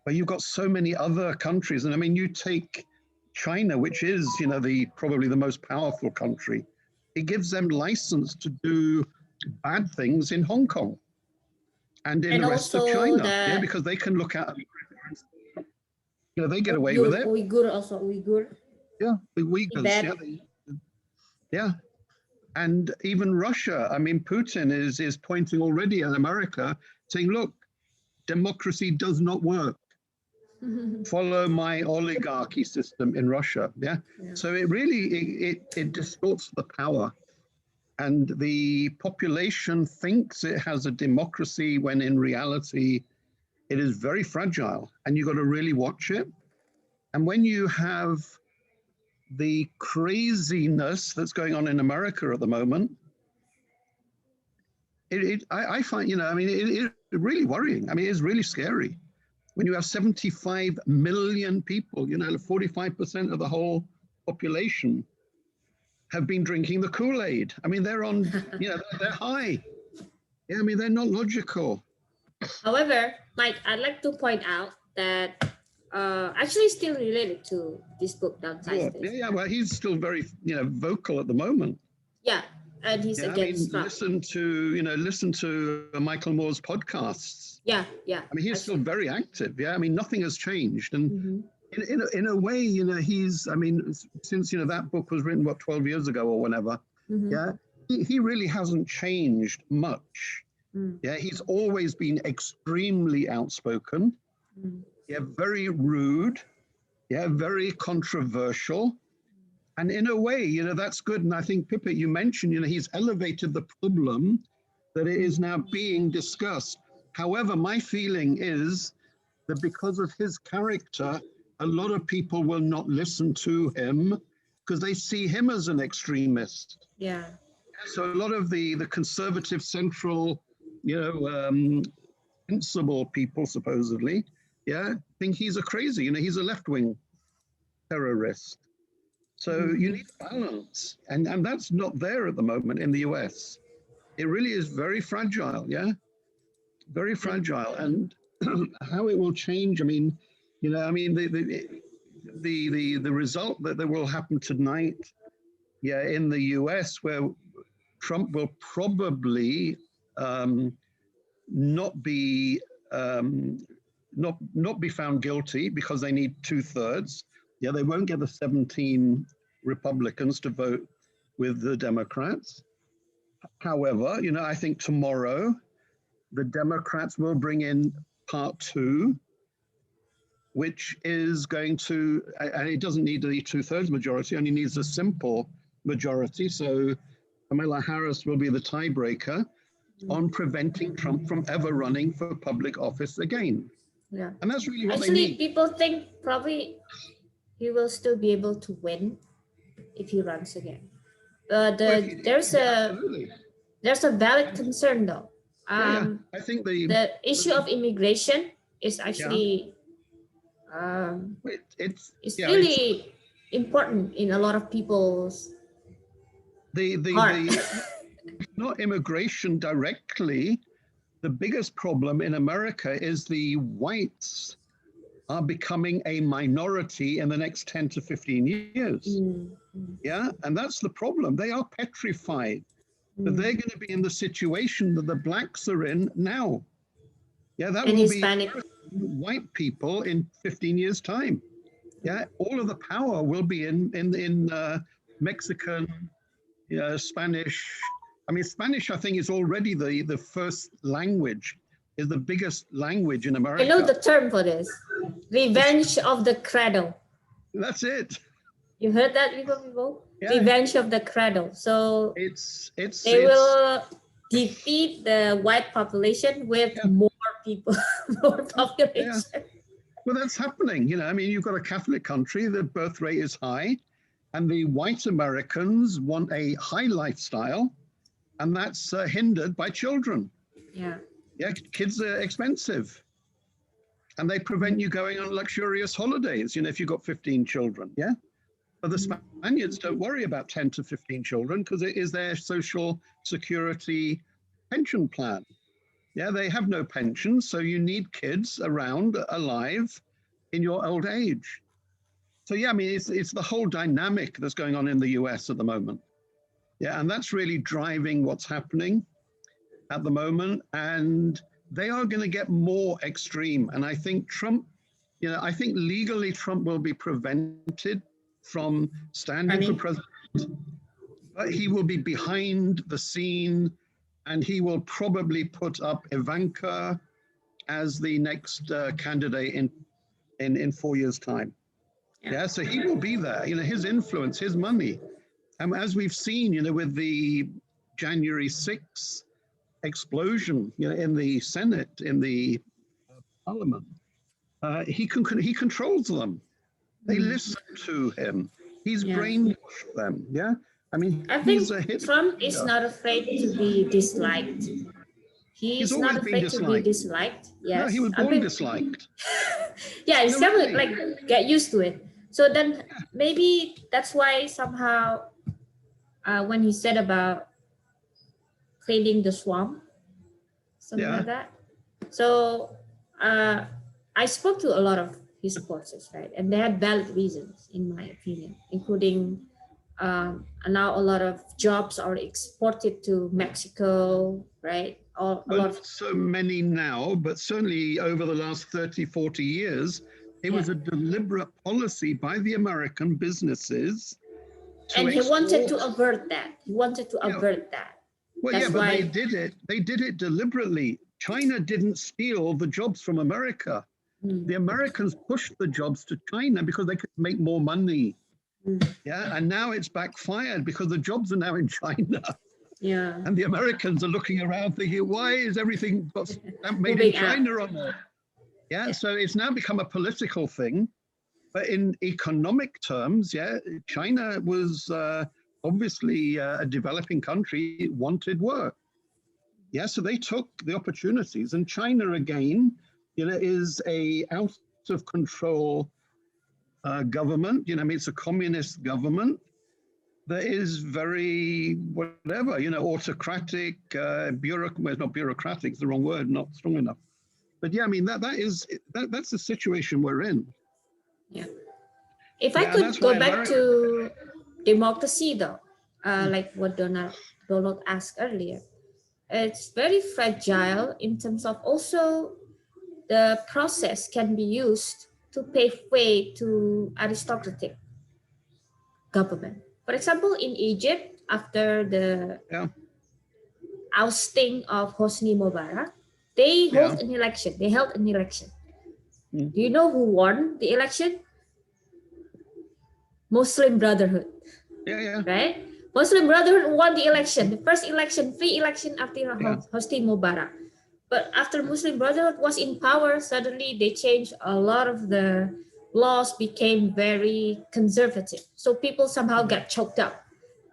But you've got so many other countries. And I mean, you take China, which is, probably the most powerful country. It gives them license to do bad things in Hong Kong and in the rest of China. Because they can look at, they get away with it. Uyghur. Yeah, the Uyghurs. Yeah. And even Russia, I mean, Putin is pointing already at America, saying, look, democracy does not work. Follow my oligarchy system in Russia. Yeah. So it really, it distorts the power. And the population thinks it has a democracy when in reality, it is very fragile and you've got to really watch it. And when you have the craziness that's going on in America at the moment, I find, you know, I mean, it's really worrying. I mean, it's really scary. When you have 75 million people, you know, 45% of the whole population have been drinking the Kool-Aid. I mean, they're on, you know, they're high. Yeah, I mean, they're not logical. However, Mike, I'd like to point out that actually still related to this book, Downsized. Yeah, well, he's still very, you know, vocal at the moment. Yeah, and he's Yeah, against Trump. listen to Michael Moore's podcasts. Yeah. I mean, he's still very active. Yeah, I mean, nothing has changed. And Mhm. in a way, you know, I mean, since, you know, that book was written, what, 12 years ago or whenever, Mhm. yeah, he really hasn't changed much. Mm. Yeah, he's always been extremely outspoken. Mm. Yeah, very rude. Yeah, very controversial. And in a way, you know, that's good. And I think, Pippa, you mentioned, you know, he's elevated the problem that it is now being discussed. However, my feeling is that because of his character, a lot of people will not listen to him because they see him as an extremist. Yeah. So a lot of the conservative central, you know, sensible people, supposedly, yeah, think he's a crazy, you know, he's a left-wing terrorist. So you need balance, and that's not there at the moment in the US. It really is very fragile, yeah, very fragile, and how it will change. I mean, you know, I mean the result that will happen tonight, yeah, in the US, where Trump will probably not be not be found guilty because they need 2/3. Yeah, they won't get the 17 Republicans to vote with the Democrats. However, you know, I think tomorrow the Democrats will bring in part 2, which is going to, and it doesn't need the 2/3 majority, only needs a simple majority. So Kamala Harris will be the tiebreaker on preventing Trump from ever running for public office again. Yeah. And that's really what they Actually, need. people think probably he will still be able to win if he runs again. There's a valid concern though. Yeah. I think The issue of immigration is actually it's really important in a lot of people's heart. not immigration directly. The biggest problem in America is the whites are becoming a minority in the next 10 to 15 years. Yeah, and that's the problem. They are petrified that they're going to be in the situation that the blacks are in now. Yeah, that and will Hispanic. be white people in 15 years' time. Yeah, all of the power will be in Mexican, Spanish. I mean, Spanish, I think, is already the first language, is the biggest language in America. I know the term for this. Revenge of the Cradle. That's it. You heard that before, people? Yeah. Revenge of the Cradle. So they will defeat the white population with more people, more population. Yeah. Well, that's happening. You know, I mean, you've got a Catholic country, the birth rate is high, and the white Americans want a high lifestyle, and that's hindered by children. Yeah. Yeah, kids are expensive, and they prevent you going on luxurious holidays, you know, if you've got 15 children, yeah? But the Spaniards don't worry about 10 to 15 children because it is their social security pension plan. Yeah, they have no pensions, so you need kids around, alive, in your old age. So yeah, I mean, it's the whole dynamic that's going on in the US at the moment. Yeah, and that's really driving what's happening at the moment. And they are going to get more extreme. And I think Trump, you know, I think legally Trump will be prevented from standing for president, but he will be behind the scene. And he will probably put up Ivanka as the next candidate in 4 years' time. Yeah, so he will be there. You know, his influence, his money, and as we've seen, you know, with the January 6th explosion, in the Senate, in the Parliament. He controls them. They listen to him. He's Yeah. brainwashed them. Yeah, I mean, I think he's a hit. Trump is not afraid to be disliked. He's He's not always been afraid to be disliked. disliked. No, Yes. he was I born mean, disliked. yeah, it's No, never really. like get used to it. So then maybe that's why somehow when he said about cleaning the swamp, something Yeah. like that. So I spoke to a lot of his supporters, right? And they had valid reasons, in my opinion, including now a lot of jobs are exported to Mexico, right? A lot Well, of not so many now, but certainly over the last 30, 40 years, it was a deliberate policy by the American businesses to and he wanted to export. avert that. He wanted to Yeah. avert that. Well, That's yeah, but they why- did it. They did it deliberately. China didn't steal the jobs from America. Mm, The Americans pushed the jobs to China because they could make more money. mm, Yeah, and now it's backfired because the jobs are now in China. yeah. And the Americans are looking around thinking, why is everything got stamp made in Moving out. China on it? Yeah, Yeah. so it's now become a political thing. But in economic terms, yeah, China was obviously a developing country, wanted work. Yeah, so they took the opportunities, and China again, is a out of control government. I mean, it's a communist government that is very whatever, autocratic, well, not bureaucratic, it's the wrong word, not strong enough. But yeah, I mean that's the situation we're in. Yeah. If I Yeah, could that's go why back to democracy, though, like what Donald asked earlier, it's very fragile in terms of also the process can be used to pave way to aristocratic government. For example, in Egypt, after the Yeah, ousting of Hosni Mubarak, they Yeah. hold an election. They held an election. Mm. Do you know who won the election? Muslim Brotherhood, yeah. right? Muslim Brotherhood won the election, the first election, free election after Yeah. Hosni Mubarak. But after Muslim Brotherhood was in power, suddenly they changed a lot of the laws, became very conservative. So people somehow got choked up.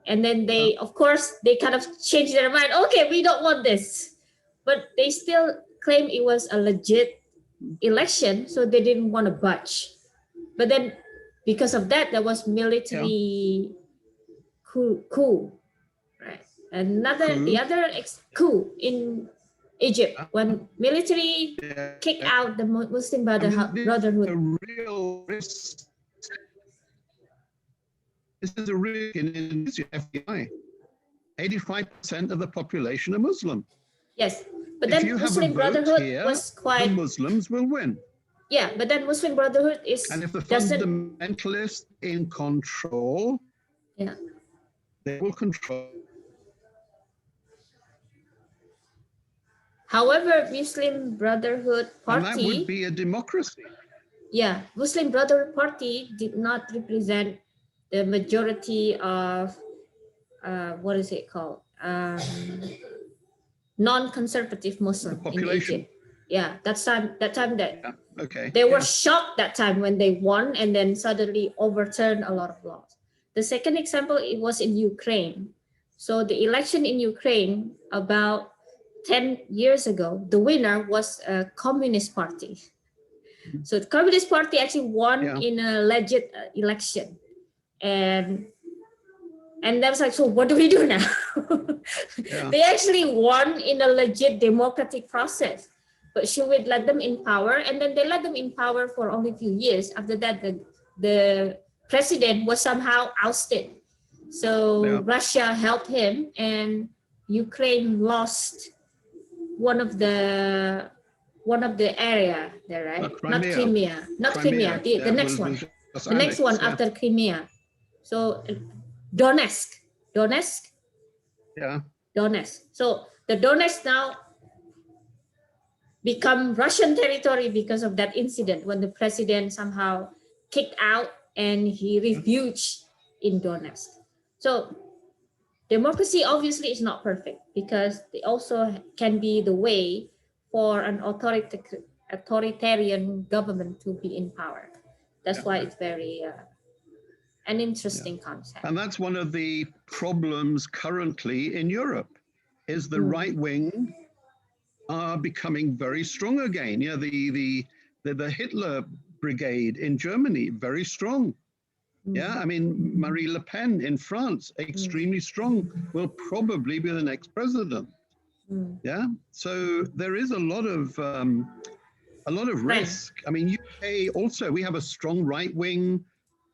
And then they, of course, they kind of changed their mind. Okay, we don't want this. But they still claim it was a legit election, so they didn't want to budge. But then because of that, there was military coup, right? The other coup in Egypt when military kicked out the Muslim Brotherhood. A real risk. This is a risk in Indonesia, FBI. 85% of the population are Muslim. Yes, but If then you have a Muslim vote Brotherhood here, was the quite Muslims will win. yeah. But then Muslim Brotherhood And if the doesn't fundamentalists in control, yeah. they will control. However, Muslim Brotherhood And that Party, would be a democracy. yeah, Muslim Brotherhood Party did not represent the majority of what is it called? Non-conservative Muslim in population. Egypt. Yeah, that time that Yeah, okay. they were shocked that time when they won and then suddenly overturned a lot of laws. The second example, it was in Ukraine. So the election in Ukraine about 10 years ago, the winner was a communist party. So the communist party actually won in a legit election. And that was like, so what do we do now? They actually won in a legit democratic process. But should we let them in power? And then they let them in power for only a few years. After that, the president was somehow ousted. So Russia helped him and Ukraine lost one of the area there, right? Not Crimea. The next one. The next one after Crimea. So Donetsk. Yeah. Donetsk. So the Donetsk now become Russian territory because of that incident when the president somehow kicked out and he refuged in Donetsk. So democracy obviously is not perfect because they also can be the way for an authoritarian government to be in power. That's why it's very an interesting concept. And that's one of the problems currently in Europe, is the right wing are becoming very strong again. You know, the Hitler brigade in Germany, very strong. Yeah, I mean, Marie Le Pen in France, extremely strong, will probably be the next president. Yeah, so there is a lot of risk. I mean, UK also, we have a strong right wing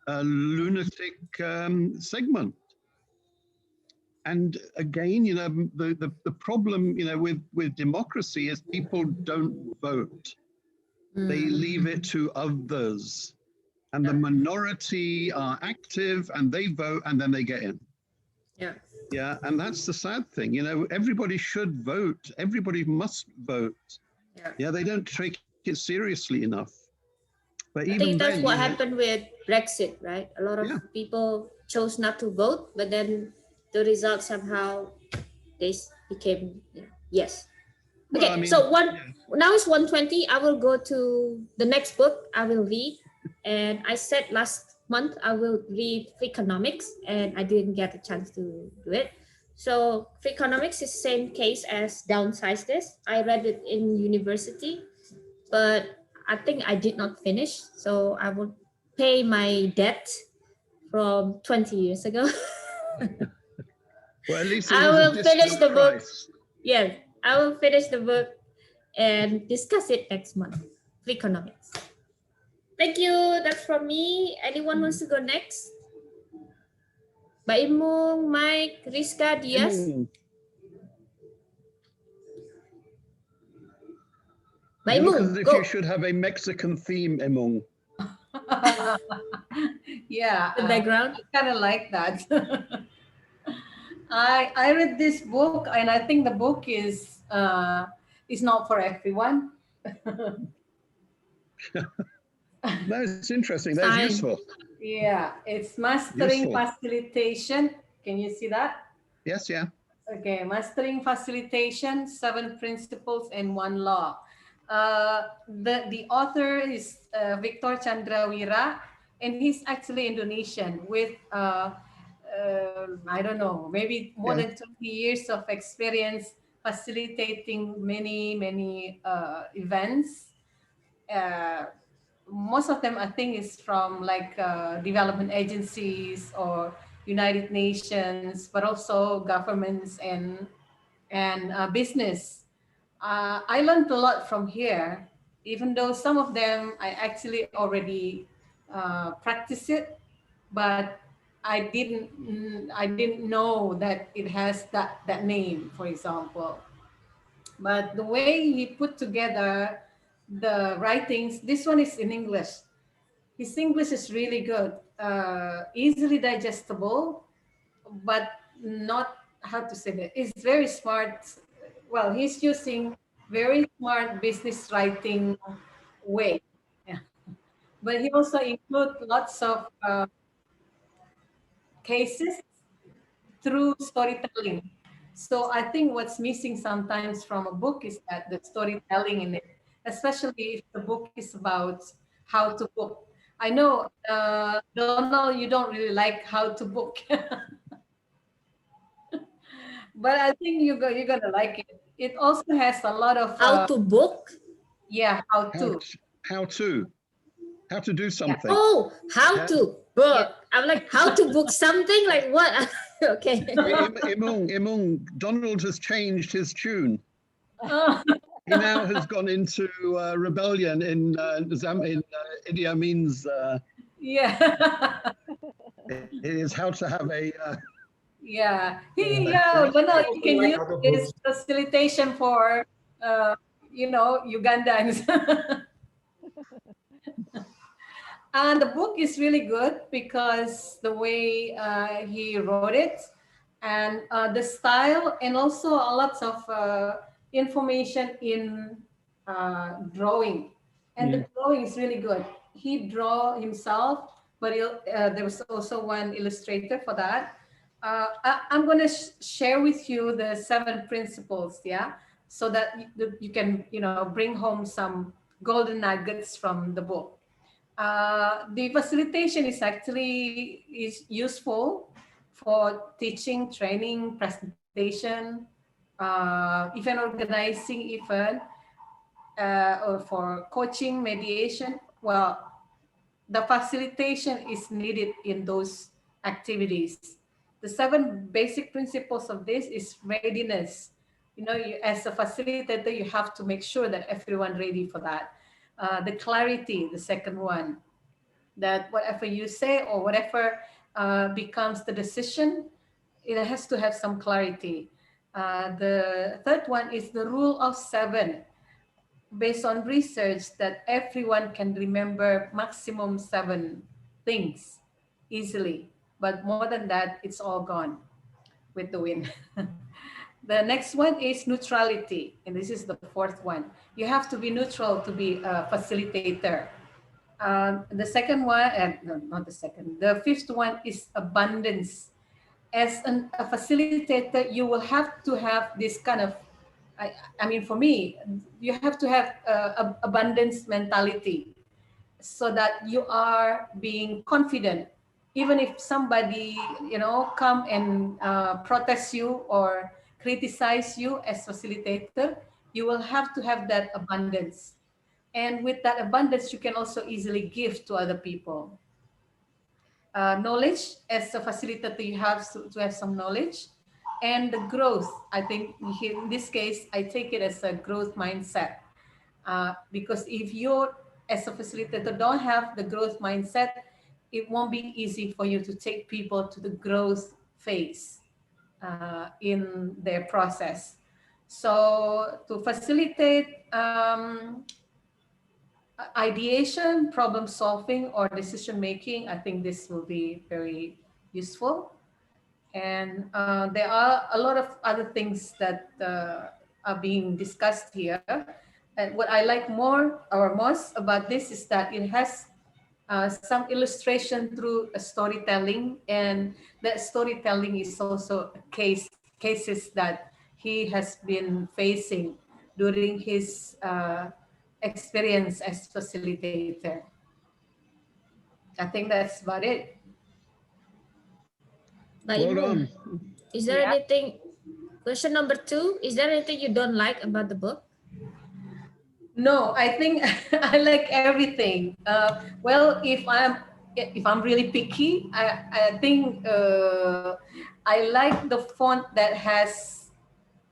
lunatic segment. And again, you know, the problem, you know, with democracy is people don't vote. They leave it to others. And the minority are active and they vote and then they get in. Yeah. Yeah, and that's the sad thing. You know, everybody should vote. Everybody must vote. Yeah, they don't take it seriously enough. But I even think that's then, what happened with Brexit, right? A lot of Yeah. people chose not to vote, but then the result somehow they became yes. Okay, Well, I mean, so now it's 1:20. I will go to the next book I will read. And I said last month I will read Freakonomics, and I didn't get a chance to do it. So Freakonomics is same case as Downsize This. I read it in university, but I think I did not finish. So I will pay my debt from 20 years ago. well, at least it I was a will finish discount the book. price. Yes, I will finish the book and discuss it next month. Freakonomics. Thank you. That's from me. Anyone wants to go next? Mbak Imung, Mike, Rizka, Diaz. Mbak You look Imung, as if go. you should have a Mexican theme, Emong. Yeah, The background. I kind of like that. I read this book, and I think the book is not for everyone. That's interesting. That's Fine. useful. Yeah, it's Mastering Useful. Facilitation. Can you see that? Yes, yeah. Okay, Mastering Facilitation, 7 Principles and 1 Law. The author is Victor Chandrawira, and he's actually Indonesian with, I don't know, maybe more than 20 years of experience facilitating many events. Most of them, I think, is from like development agencies or United Nations, but also governments and business. I learned a lot from here, even though some of them I actually already practice it, but I didn't know that it has that name, for example. But the way he put together the writings, this one is in English. His English is really good, easily digestible, but not, how to say that. It's very smart. Well, he's using very smart business writing way. Yeah. But he also include lots of cases through storytelling. So I think what's missing sometimes from a book is that the storytelling in it, especially if the book is about how to book. I know, Donald, you don't really like how to book, but I think you're gonna like it. It also has a lot of How to book? yeah, how to. How to do something. Oh, how Yeah. to book. Yeah. I'm like, how to book something? Like what? Okay. Imung, Donald has changed his tune. He now has gone into rebellion in Idi Amin's. Yeah. It is how to have a. Yeah. Yeah. Donald, I you can like use other this books. facilitation for, Ugandans. And the book is really good because the way he wrote it, and the style, and also a lot of information in drawing. And the drawing is really good. He draw himself, but there was also one illustrator for that. I'm going to share with you the 7 principles, yeah, so that you can, bring home some golden nuggets from the book. The facilitation is actually is useful for teaching, training, presentation, event organizing, even or for coaching, mediation. Well, the facilitation is needed in those activities. The 7 basic principles of this is readiness. As a facilitator, you have to make sure that everyone ready for that. The clarity, the second one, that whatever you say or whatever becomes the decision, it has to have some clarity. The third one is the rule of 7, based on research that everyone can remember maximum 7 things easily. But more than that, it's all gone with the wind. The next one is neutrality. And this is the fourth one. You have to be neutral to be a facilitator. The second one, no, not the second, the fifth one is abundance. As a facilitator, you will have to have this kind of, I mean, for me, you have to have abundance mentality, so that you are being confident. Even if somebody, come and protest you or criticize you as facilitator, you will have to have that abundance. And with that abundance, you can also easily give to other people. Knowledge, as a facilitator, you have to have some knowledge. And the growth, I think in this case, I take it as a growth mindset. Because if you, as a facilitator, don't have the growth mindset, it won't be easy for you to take people to the growth phase in their process. So to facilitate ideation, problem solving, or decision making, I think this will be very useful. And there are a lot of other things that are being discussed here. And what I like more or most about this is that it has some illustration through a storytelling, and that storytelling is also cases that he has been facing during his experience as facilitator. I think that's about it. Like, Well done. is there Yeah. anything? Question number 2: is there anything you don't like about the book? No, I think I like everything. Well, if I'm really picky, I think I like the font that has,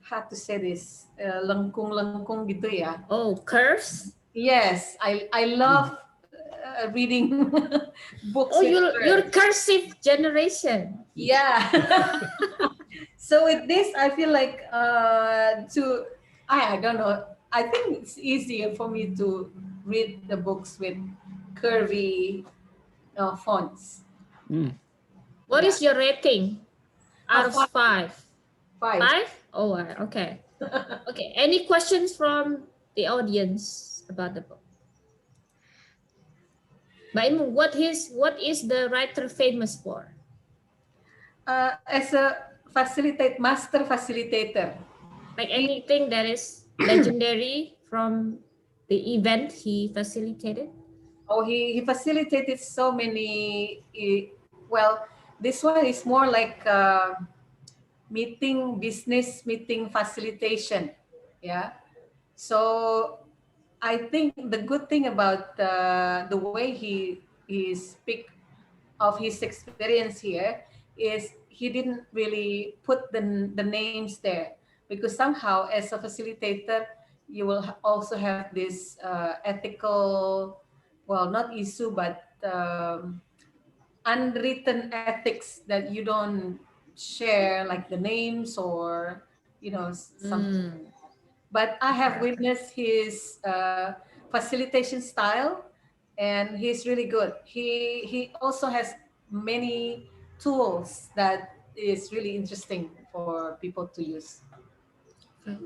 how to say this, lengkung gitu ya. Oh, curves. Yes, I love reading books Oh, with you're curves. cursive generation. Yeah. So with this, I feel like I don't know. I think it's easier for me to read the books with curvy fonts. Mm. What Yeah. is your rating out of Five. 5? Five. 5? Oh, okay. Okay. Any questions from the audience about the book? But what is the writer famous for? As a master facilitator. Like anything that is legendary from the event he facilitated? Oh, he facilitated so many. Well, this one is more like business meeting facilitation. Yeah. So I think the good thing about the way he speak of his experience here is he didn't really put the names there, because somehow as a facilitator you will also have this ethical, well, not issue, but unwritten ethics that you don't share, like the names or something. Mm. But I have witnessed his facilitation style, and he's really good. He also has many tools that is really interesting for people to use. Okay.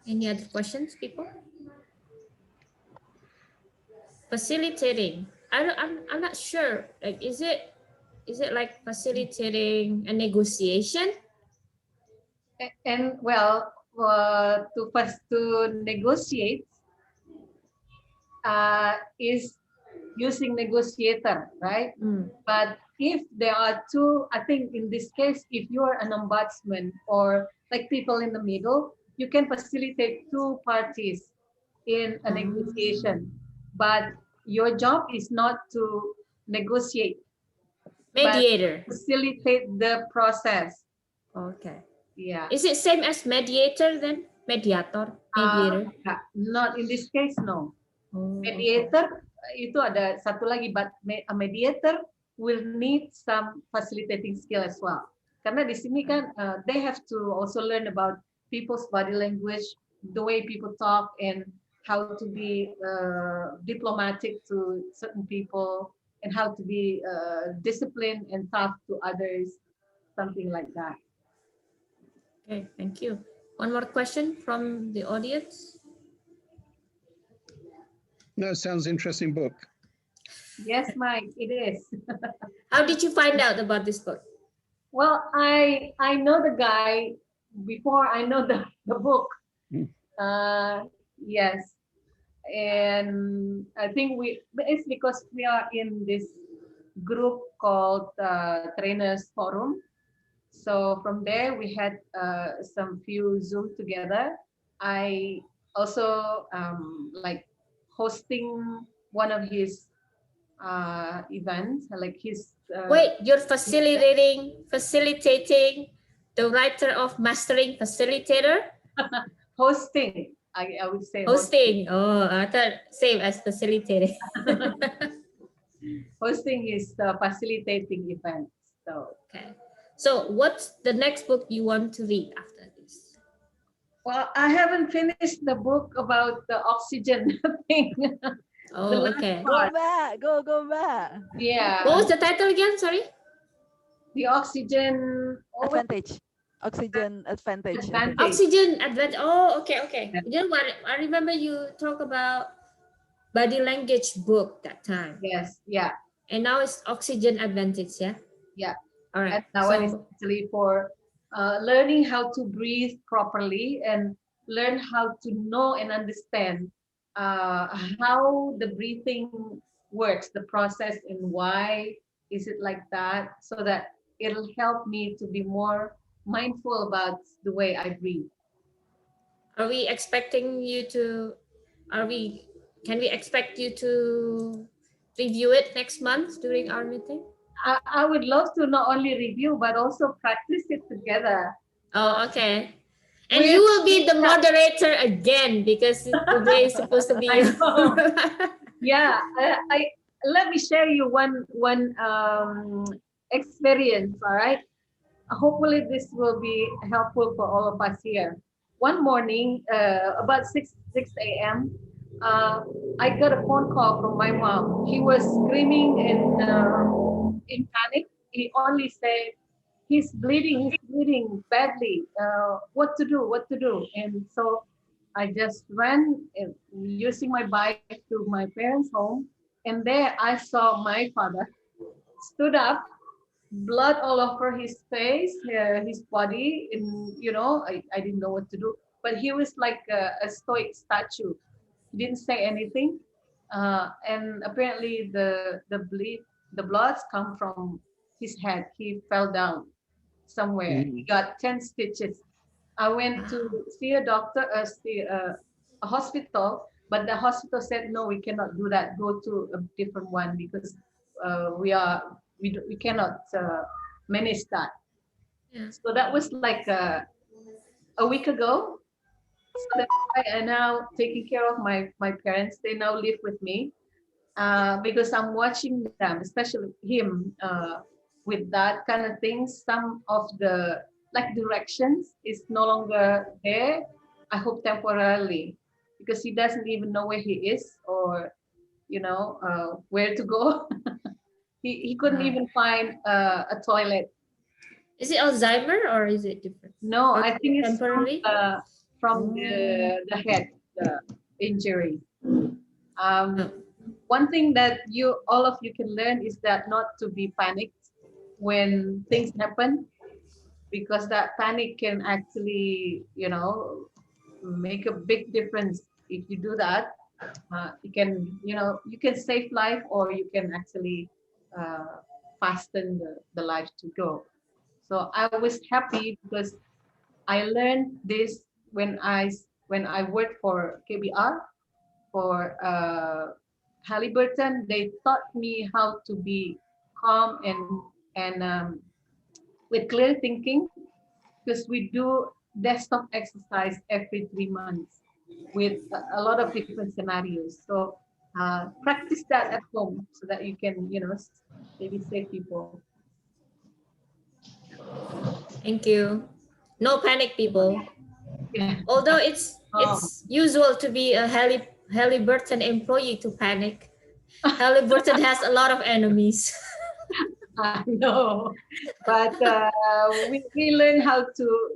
Any other questions, people? Facilitating. I'm not sure. Like, is Is it like facilitating a negotiation? And well, to negotiate is using negotiator, right? Mm. But if there are two, I think in this case, if you're an ombudsman or like people in the middle, you can facilitate two parties in a negotiation. But your job is not to negotiate, but Mediator. facilitate the process. Okay. Yeah. Is it same as mediator then? Mediator, mediator. Not in this case, no. Oh, okay. Mediator itu ada satu lagi, but a mediator will need some facilitating skill as well. Karena di sini kan they have to also learn about people's body language, the way people talk, and how to be diplomatic to certain people, and how to be disciplined and tough to others, something like that. Okay, thank you. One more question from the audience. No, sounds interesting book. Yes, Mike, it is. How did you find out about this book? Well, I know the guy before I know the book. Yes, and I think it's because we are in this group called Trainers Forum. So from there we had some few Zoom together. I also like hosting one of his events, like his. Wait, you're facilitating the writer of Mastering Facilitator? Hosting, I would say. Hosting. Oh, I thought same as facilitating. Hosting is facilitating events. So. Okay. So what's the next book you want to read after this? Well, I haven't finished the book about the oxygen thing. Oh, okay. Go back, go back. Yeah. What was the title again? Sorry. The oxygen Advantage. Oxygen advantage. advantage. Oxygen advantage. Oh, okay, okay. You know what? I remember you talk about body language book that time. Yes. Yeah. And now it's oxygen advantage, yeah? Yeah. All right. And that one is actually for learning how to breathe properly and learn how to know and understand how the breathing works, the process, and why is it like that, so that it'll help me to be more mindful about the way I breathe. Are we expecting you to, can we expect you to review it next month during our meeting? I would love to not only review, but also practice it together. Oh, okay. And you will be the moderator again because today is supposed to be. Yeah, I let me share you one experience. All right. Hopefully this will be helpful for all of us here. One morning, about 6 a.m., I got a phone call from my mom. He was screaming in panic. He only said, he's bleeding badly. What to do? And so I just ran using my bike to my parents' home. And there I saw my father stood up, blood all over his face, his body. And, I didn't know what to do. But he was like a stoic statue. He didn't say anything. And apparently the bloods come from his head. He fell down somewhere. He got 10 stitches. I went to see a doctor, a hospital, but the hospital said, no, we cannot do that. Go to a different one because we cannot manage that. Yeah. So that was like a week ago. So that's why I'm now taking care of my parents. They now live with me because I'm watching them, especially him, with that kind of things. Some of the directions is no longer there. I hope temporarily, because he doesn't even know where he is or where to go. He couldn't even find a toilet. Is it Alzheimer or is it different? No, Or I think it's temporary? from the head, the injury. One thing that all of you can learn is that not to be panicked. when things happen, because that panic can actually, make a big difference. If you do that, you can, you can save life, or you can actually uh, fasten the life to go. So I was happy because I learned this when I worked for KBR, for Halliburton. They taught me how to be calm and with clear thinking, because we do desktop exercise every 3 months with a lot of different scenarios. So practice that at home so that you can, maybe save people. Thank you. No panic, people. Yeah. Although it's Oh, it's usual to be a Halliburton employee to panic. Halliburton has a lot of enemies. I know, but we learn how to,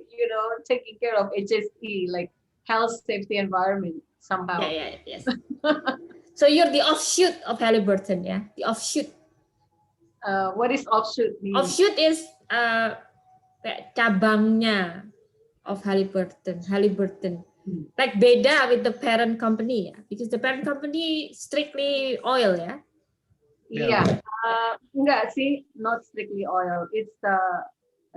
taking care of HSE, like health, safety, environment Yeah, somehow. yeah, yes. So you're the offshoot of Halliburton, yeah? The offshoot. What is offshoot mean? Offshoot is cabangnya of Halliburton. Halliburton. Hmm. Like beda with the parent company, yeah? Because the parent company strictly oil, yeah? Yeah. Enggak sih, not strictly oil. It's the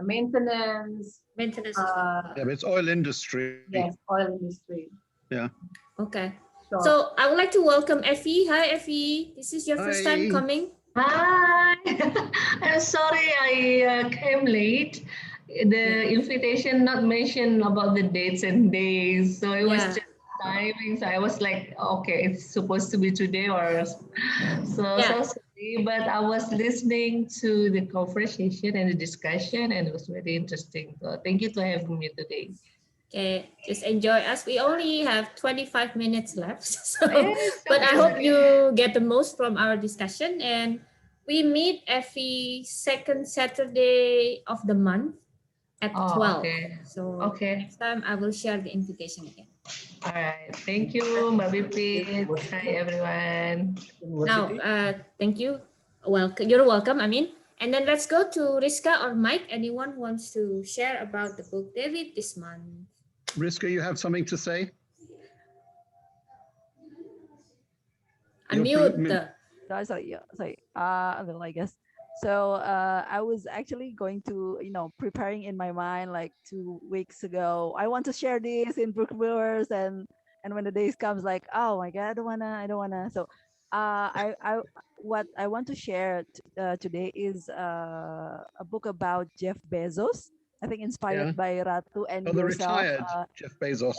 maintenance. Maintenance. Yeah, but it's oil industry. Yes, oil industry. Yeah. Okay. Sure. So I would like to welcome Effie. Hi, Effie. This is your first time Hi. coming. Hi, I'm sorry I came late. The invitation not mentioned about the dates and days, so it was Yeah. just timing. So I was like, okay, it's supposed to be today or so. Yeah. So sorry, but I was listening to the conversation and the discussion, and it was very interesting. So thank you to having me today. Okay, just enjoy us. We only have 25 minutes left. So, Yes, but I okay, hope okay. you get the most from our discussion. And we meet every second Saturday of the month at Oh, 12. okay, So okay. next time I will share the invitation again. All right. Thank you, Mbak Pipit. Hi, everyone. Now, thank you. Welcome. You're welcome. I mean, and then let's go to Riska or Mike. Anyone wants to share about the book they read this month? Riska, you have something to say? You're Unmute. Sorry, yeah, sorry. A little, I guess. So I was actually going to, preparing in my mind like 2 weeks ago. I want to share this in Brewers, and when the days comes, like, oh my God, I don't wanna. So, what I want to share today is a book about Jeff Bezos. I think inspired Yeah. by Ratu and Oh, the yourself. retired Jeff Bezos.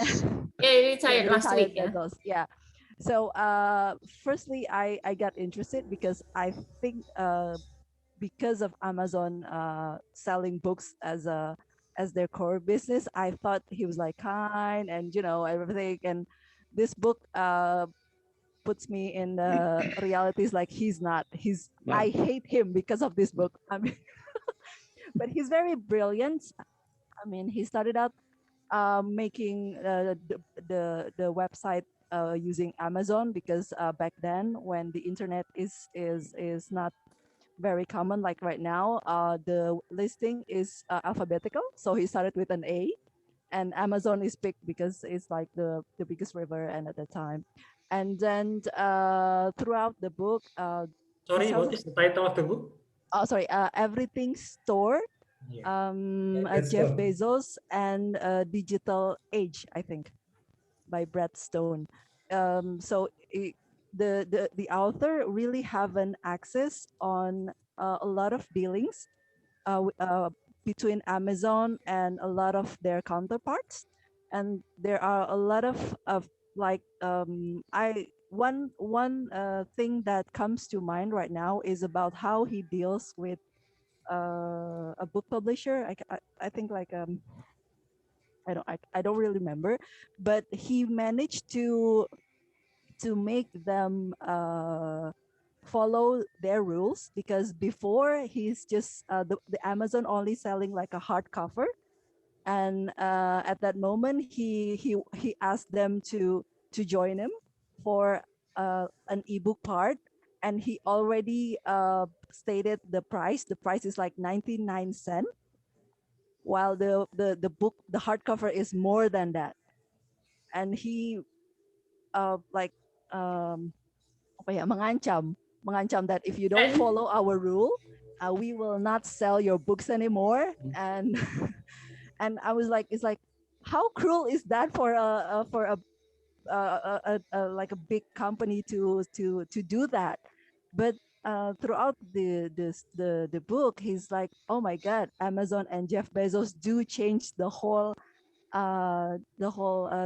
Yeah, you Yeah, retired the last retired week. Yeah. Bezos. Yeah. So firstly, I got interested because I think because of Amazon selling books as their core business, I thought he was like kind and everything. And this book puts me in the realities like he's not. He's No. I hate him because of this book. I mean, but he's very brilliant. I mean, he started out making the website using Amazon because back then when the internet is not very common like right now, the listing is alphabetical. So he started with an A, and Amazon is picked because it's like the biggest river and at the time. And then throughout the book, Sorry, tells what is the title of the book? Everything Store, Yeah, that's Jeff one. Bezos and Digital Age, I think, by Brett Stone. So the author really have an access on a lot of dealings between Amazon and a lot of their counterparts, and there are a lot of like I one thing that comes to mind right now is about how he deals with a book publisher. I think like I don't really remember, but he managed to make them follow their rules because before he's just the Amazon only selling like a hardcover, and at that moment he asked them to join him for an ebook part, and he already stated the price. The price is like 99 cents, while the book, the hardcover, is more than that. And he like apa ya, mengancam that if you don't follow our rule, we will not sell your books anymore. And and I was like, it's like, how cruel is that for like a big company to do that? But throughout the book, he's like, oh my God, Amazon and Jeff Bezos do change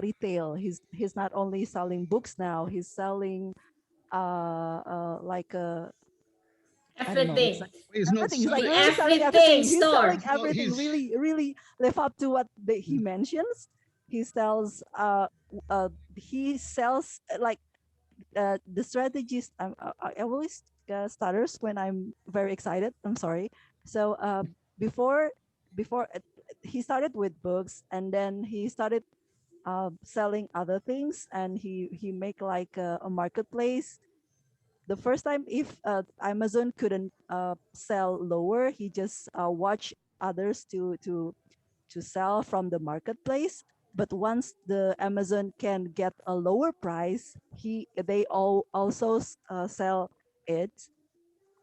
retail. He's not only selling books now, he's selling like I don't know, Everything. He's not everything. He's like selling. really selling Everything everything. He's store. selling No, everything. he's Really live up to what he mentions. He sells he sells like the strategies. I always stutters when I'm very excited. I'm sorry. So before before he started with books, and then he started selling other things, and he make like a marketplace. The first time, if Amazon couldn't sell lower, he just watch others to sell from the marketplace. But once the Amazon can get a lower price, they all also sell it.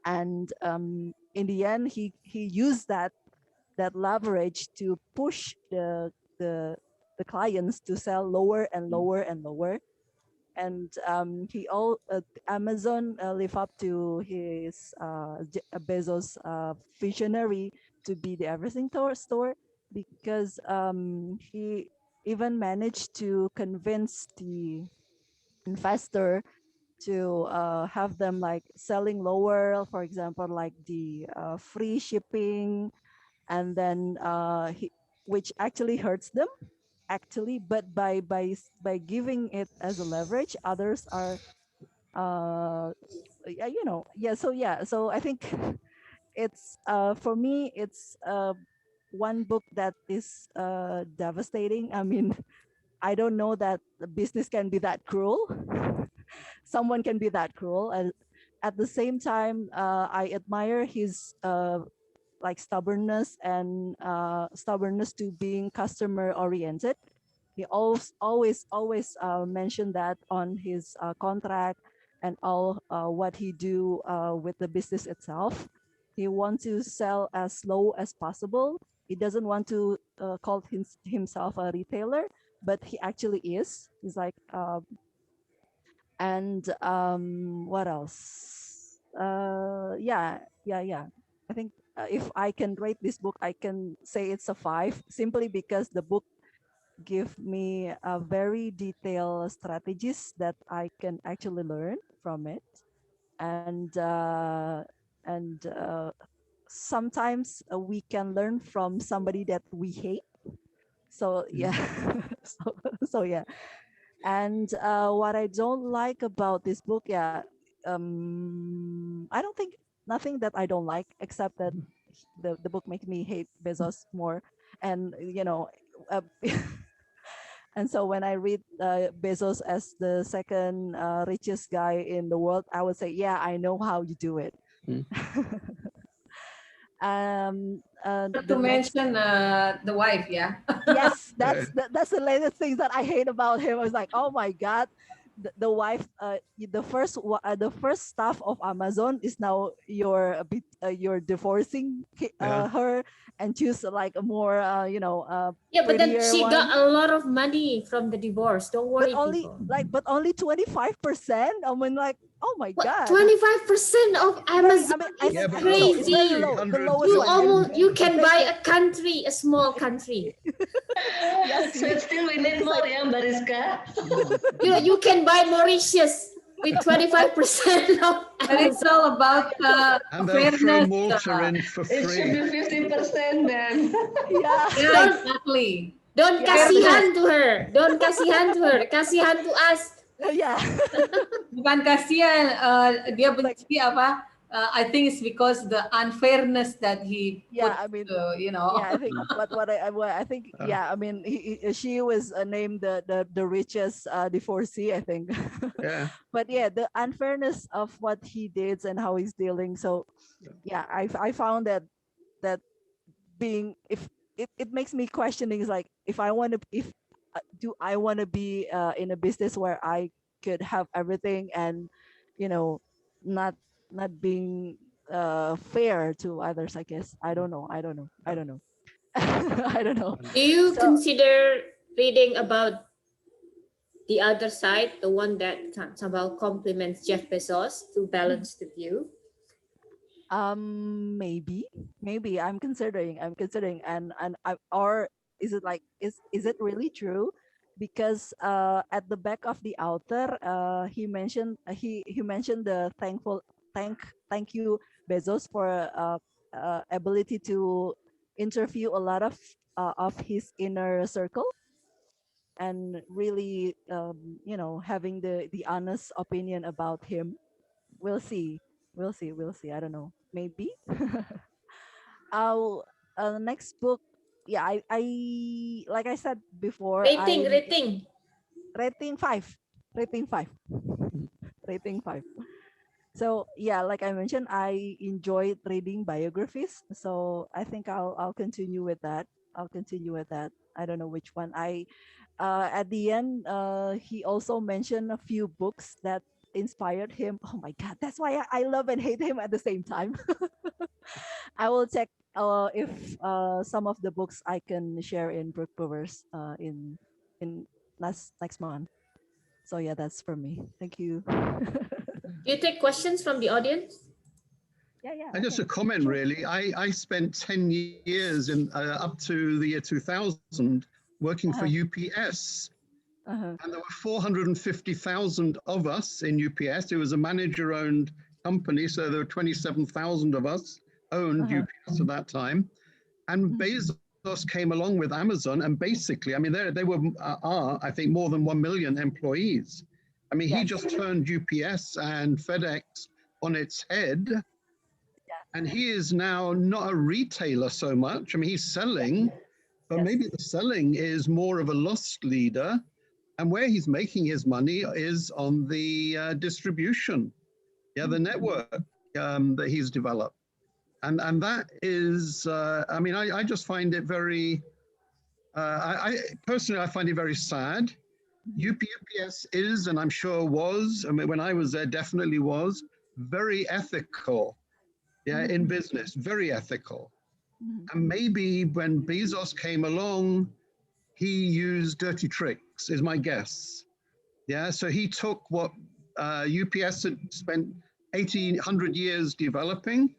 And in the end, he used that leverage to push the the clients to sell lower and lower and lower. And Amazon live up to his Bezos visionary to be the everything store, because he even managed to convince the investor to have them like selling lower, for example, like the free shipping. And then which actually hurts them, actually. But by giving it as a leverage, others are so I think it's for me, it's one book that is devastating. I mean, I don't know that the business can be that cruel. Someone can be that cruel. And at the same time, I admire his like stubbornness to being customer oriented. He always mentioned that on his contract, and all what he do with the business itself. He wants to sell as low as possible. He doesn't want to call himself a retailer, but he actually is. He's like, and what else? Yeah. I think if I can rate this book, I can say it's a 5, simply because the book give me a very detailed strategies that I can actually learn from it. And sometimes we can learn from somebody that we hate. So yeah. so yeah. And what I don't like about this book, I don't think nothing that I don't like, except that the book makes me hate Bezos more. And and so when I read Bezos as the second richest guy in the world, I would say, yeah, I know how you do it. Mm. Not The to next, mention the wife, yeah. yes, that's the latest things that I hate about him. I was like, oh my God, the wife, the first staff of Amazon is now you're divorcing her, and choose like a more Yeah, but then prettier she one. got a lot of money from the divorce. Don't worry, people. But only 25%. I mean, like, oh my What, God. 25% of Amazon is Yeah, but it's very crazy. low. The 300 lowest You one. almost you can buy a country, a small country. Yes, So still we need more, yeah, Bariska. You can buy Mauritius with 25% of And it's Amazon. all about and they'll throw fairness. Malta in for It should free. be 50% then. Yeah. Yeah, Don't- exactly. Don't Yeah. kasihan to her. Don't kasihan to her. Kasihan to us. Yeah. Bukan kasihan, dia benci apa? I think it's because the unfairness that he Yeah, put, I mean, you know. yeah, I think what I think, yeah, I mean, she was named the richest divorcee, I think. Yeah. But yeah, the unfairness of what he did and how he's dealing. So yeah, I found that being, if it makes me questioning, is like, if I want to, if do I want to be in a business where I could have everything, and you know, not not being fair to others, I guess. I don't know. I don't know. Do you So consider reading about the other side, the one that somehow complements Jeff Bezos to balance the view? maybe I'm considering, and I, or is it like, is it really true? Because at the back of the author, he mentioned the thank you Bezos for ability to interview a lot of his inner circle, and really having the honest opinion about him. We'll see. We'll see. I don't know. Maybe. I'll next book. Yeah, I like I said before, Rating, rating. rating 5. Rating 5. Rating 5. So yeah, like I mentioned, I enjoyed reading biographies. So I think I'll continue with that. I'll continue with that. I don't know which one. I At the end, he also mentioned a few books that inspired him. Oh my god, that's why I love and hate him at the same time. I will check if some of the books I can share in Brewers in next month. So yeah, that's for me. Thank you. Do you take questions from the audience? Yeah. And just a Okay. comment, Sure. really. I spent 10 years in up to the year 2000 working for Uh-huh. UPS. Uh-huh. And there were 450,000 of us in UPS. It was a manager-owned company, so there were 27,000 of us owned Uh-huh. UPS at that time. And Mhm. Bezos came along with Amazon, and basically, I mean, they were are, I think, more than 1 million employees. I mean, he Yes. just turned UPS and FedEx on its head, Yeah. and he is now not a retailer so much. I mean, he's selling, but Yes. maybe the selling is more of a loss leader. And where he's making his money is on the distribution, the network that he's developed. And that is, I mean, I just find it very, I personally, I find it very sad. UPS is, and I'm sure was, I mean, when I was there, definitely was, very ethical, in business, very ethical. Mhm. And maybe when Bezos came along, he used dirty tricks, is my guess. Yeah, so he took what UPS had spent 1,800 years developing,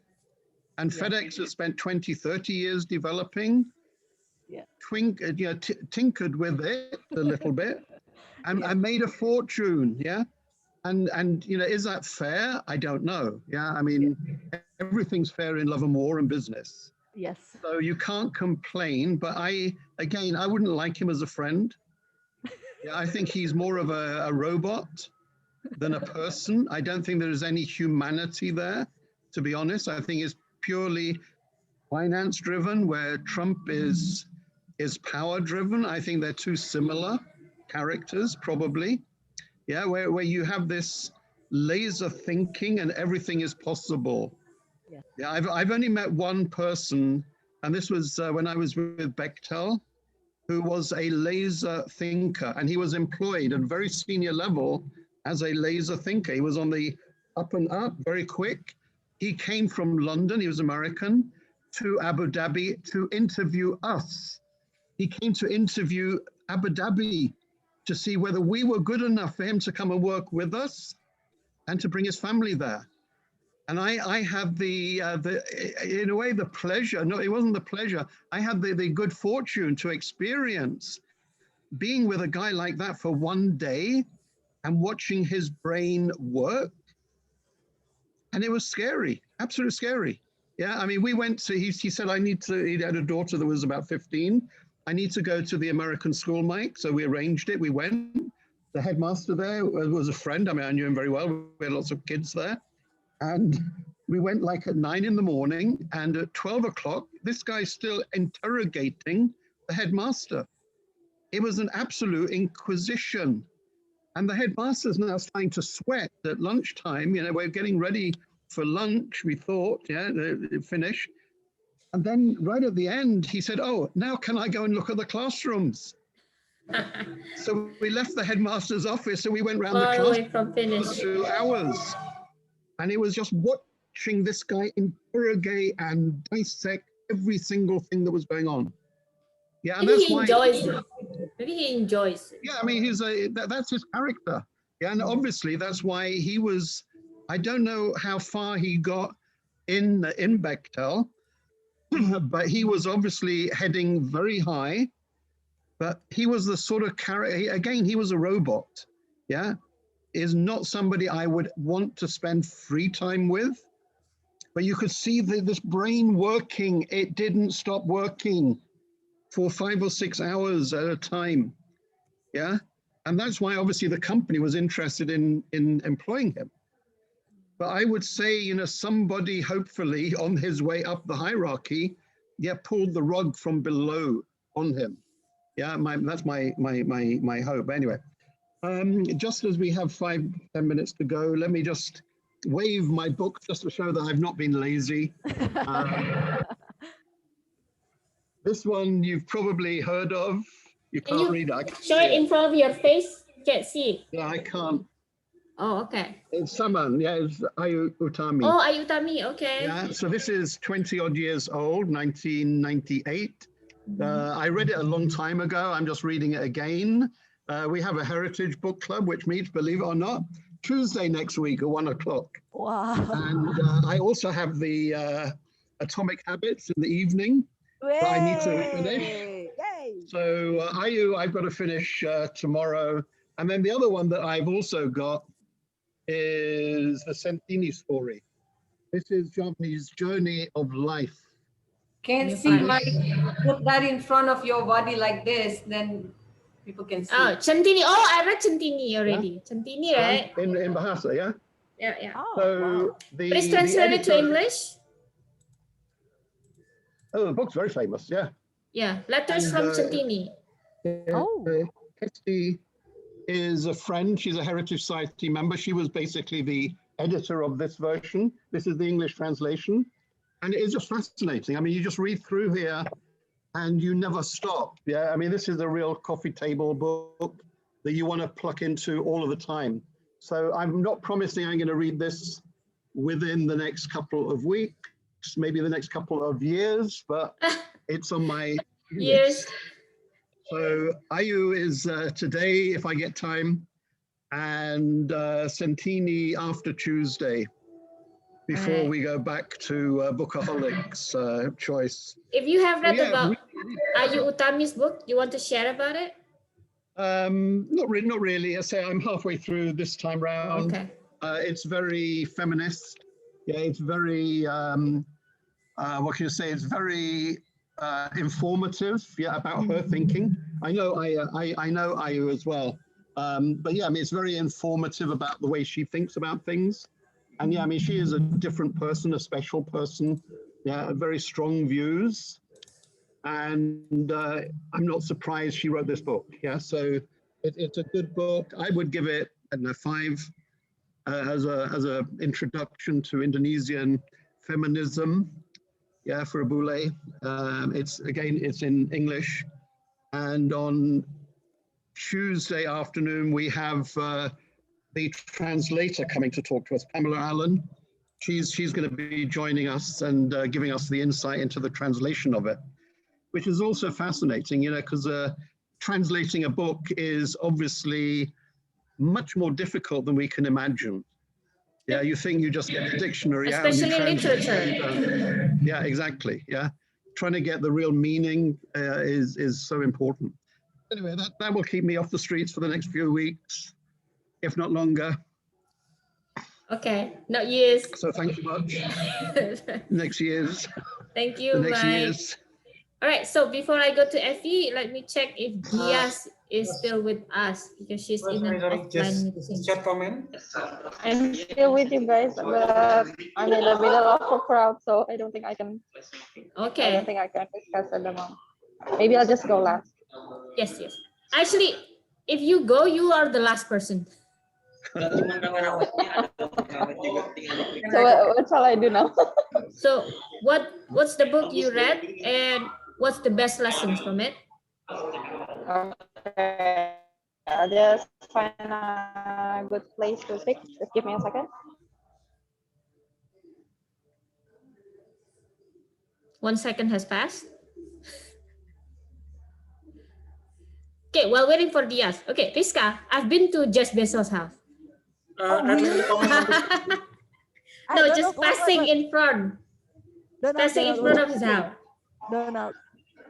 and Yeah. FedEx had spent 20, 30 years developing, Yeah. tinkered with it a little bit, and, Yeah. and made a fortune. Yeah. And is that fair? I don't know. Yeah, I Yeah. mean, everything's fair in love and war and business. Yes. So you can't complain, but I wouldn't like him as a friend. Yeah, I think he's more of a robot than a person. I don't think there is any humanity there, to be honest. I think it's purely finance driven, where Trump is power driven. I think they're two similar characters, probably. Yeah, where you have this laser thinking and everything is possible. Yeah. Yeah, I've only met one person, and this was when I was with Bechtel, who was a laser thinker, and he was employed at a very senior level as a laser thinker. He was on the up and up, very quick. He came from London, he was American, to Abu Dhabi to interview us. He came to interview Abu Dhabi to see whether we were good enough for him to come and work with us and to bring his family there. And I had the in a way the pleasure. No, it wasn't the pleasure. I had the good fortune to experience being with a guy like that for one day and watching his brain work. And it was scary, absolutely scary. Yeah, I mean, we went to. He said I need to. He had a daughter that was about 15. I need to go to the American school, Mike. So we arranged it. We went. The headmaster there was a friend. I mean, I knew him very well. We had lots of kids there. And We went like at 9 in the morning, and at 12 o'clock, this guy's still interrogating the headmaster. It was an absolute inquisition. And the headmaster's now starting to sweat at lunchtime. You know, we're getting ready for lunch, we thought, yeah, finish. And then right at the end, he said, oh, now can I go and look at the classrooms? So we left the headmaster's office and we went round the Far class away from finish. for 2 hours. And it was just watching this guy interrogate and dissect every single thing that was going on. Yeah, and Maybe that's he why. enjoys it. Maybe he enjoys it. Yeah, I mean, that's his character. Yeah, and obviously that's why he was. I don't know how far he got in Bechtel, but he was obviously heading very high. But he was the sort of character. Again, he was a robot. Yeah, is not somebody I would want to spend free time with. But you could see this brain working. It didn't stop working for 5 or 6 hours at a time. Yeah. And that's why obviously the company was interested in employing him. But I would say, you know, somebody hopefully on his way up the hierarchy, yeah, pulled the rug from below on him. Yeah, that's my hope. Anyway, just as we have 5-10 minutes to go, let me just wave my book just to show that I've not been lazy. This one you've probably heard of. You Can can't you read it. I can't show see it in front of your face? Can't see it. Yeah, I can't. Oh, okay. It's someone. Yeah, it's Ayu Utami. Oh, Ayutami. Okay. Yeah, so this is 20 odd years old, 1998. I read it a long time ago. I'm just reading it again. We have a heritage book club, which meets, believe it or not, Tuesday next week at 1 o'clock. Wow. And I also have the Atomic Habits in the evening. But I need to finish. Yay. So Ayu, I've got to finish tomorrow. And then the other one that I've also got is the Sentini story. This is Giovanni's journey of life. Can't see my, put that in front of your body like this, then people can see. Oh, Centini. Oh, I read Centini already. Centini, right? In Bahasa, yeah? Yeah, yeah. Oh, So wow. the But it's translated to editor- English? Oh, the book's very famous, yeah. Yeah, letters And, from uh, Centini. Oh. Kirsty is a friend. She's a Heritage Society member. She was basically the editor of this version. This is the English translation. And it is just fascinating. I mean, you just read through here and you never stop. Yeah, I mean, this is a real coffee table book that you want to pluck into all of the time. So I'm not promising I'm going to read this within the next couple of weeks, maybe the next couple of years, but it's on my Years. So Ayu is today, if I get time, and Sentini after Tuesday, before Alright. we go back to Bookaholics choice. If you have read Yeah, about Ayu Utami's book, you want to share about it? Not really. I say I'm halfway through this time round. Okay. It's very feminist. Yeah, it's very, what can you say? It's very informative, yeah, about her thinking. I know Ayu as well. But yeah, I mean, it's very informative about the way she thinks about things. And yeah, I mean, she is a different person, a special person. Yeah, very strong views. And I'm not surprised she wrote this book. Yeah, so it's a good book. I would give it, I don't know, 5 as a introduction to Indonesian feminism. Yeah, for a bule. It's in English. And on Tuesday afternoon, we have the translator coming to talk to us, Pamela Allen. She's going to be joining us and giving us the insight into the translation of it, which is also fascinating, you know, because translating a book is obviously much more difficult than we can imagine. Yeah, you think you just get the dictionary out. Especially and you translate literature. it. Yeah, exactly. Yeah, trying to get the real meaning is so important. Anyway, that will keep me off the streets for the next few weeks, if not longer. Okay, not years. So thank you much. Next years. Thank you, The next Mike. years. All right, so before I go to Effie, let me check if Diaz is still with us because she's in an Sorry, offline just meeting. short comment. I'm still with you guys, but I'm in the middle of a crowd, so I don't think I can. I don't Okay. think I can discuss at the moment. Maybe I'll just go last. Yes, yes. Actually, if you go, you are the last person. So what shall I do now? So what's the book you read and what's the best lessons from it? Okay, I'll just find a good place to speak. Just give me a second. 1 second has passed. Okay, while waiting for Diaz. Okay, Rizka, I've been to Jeff Bezos' house. Oh, I'd like really? to comment on this. I No, don't know. just passing in front. Passing in front of his house. Donald.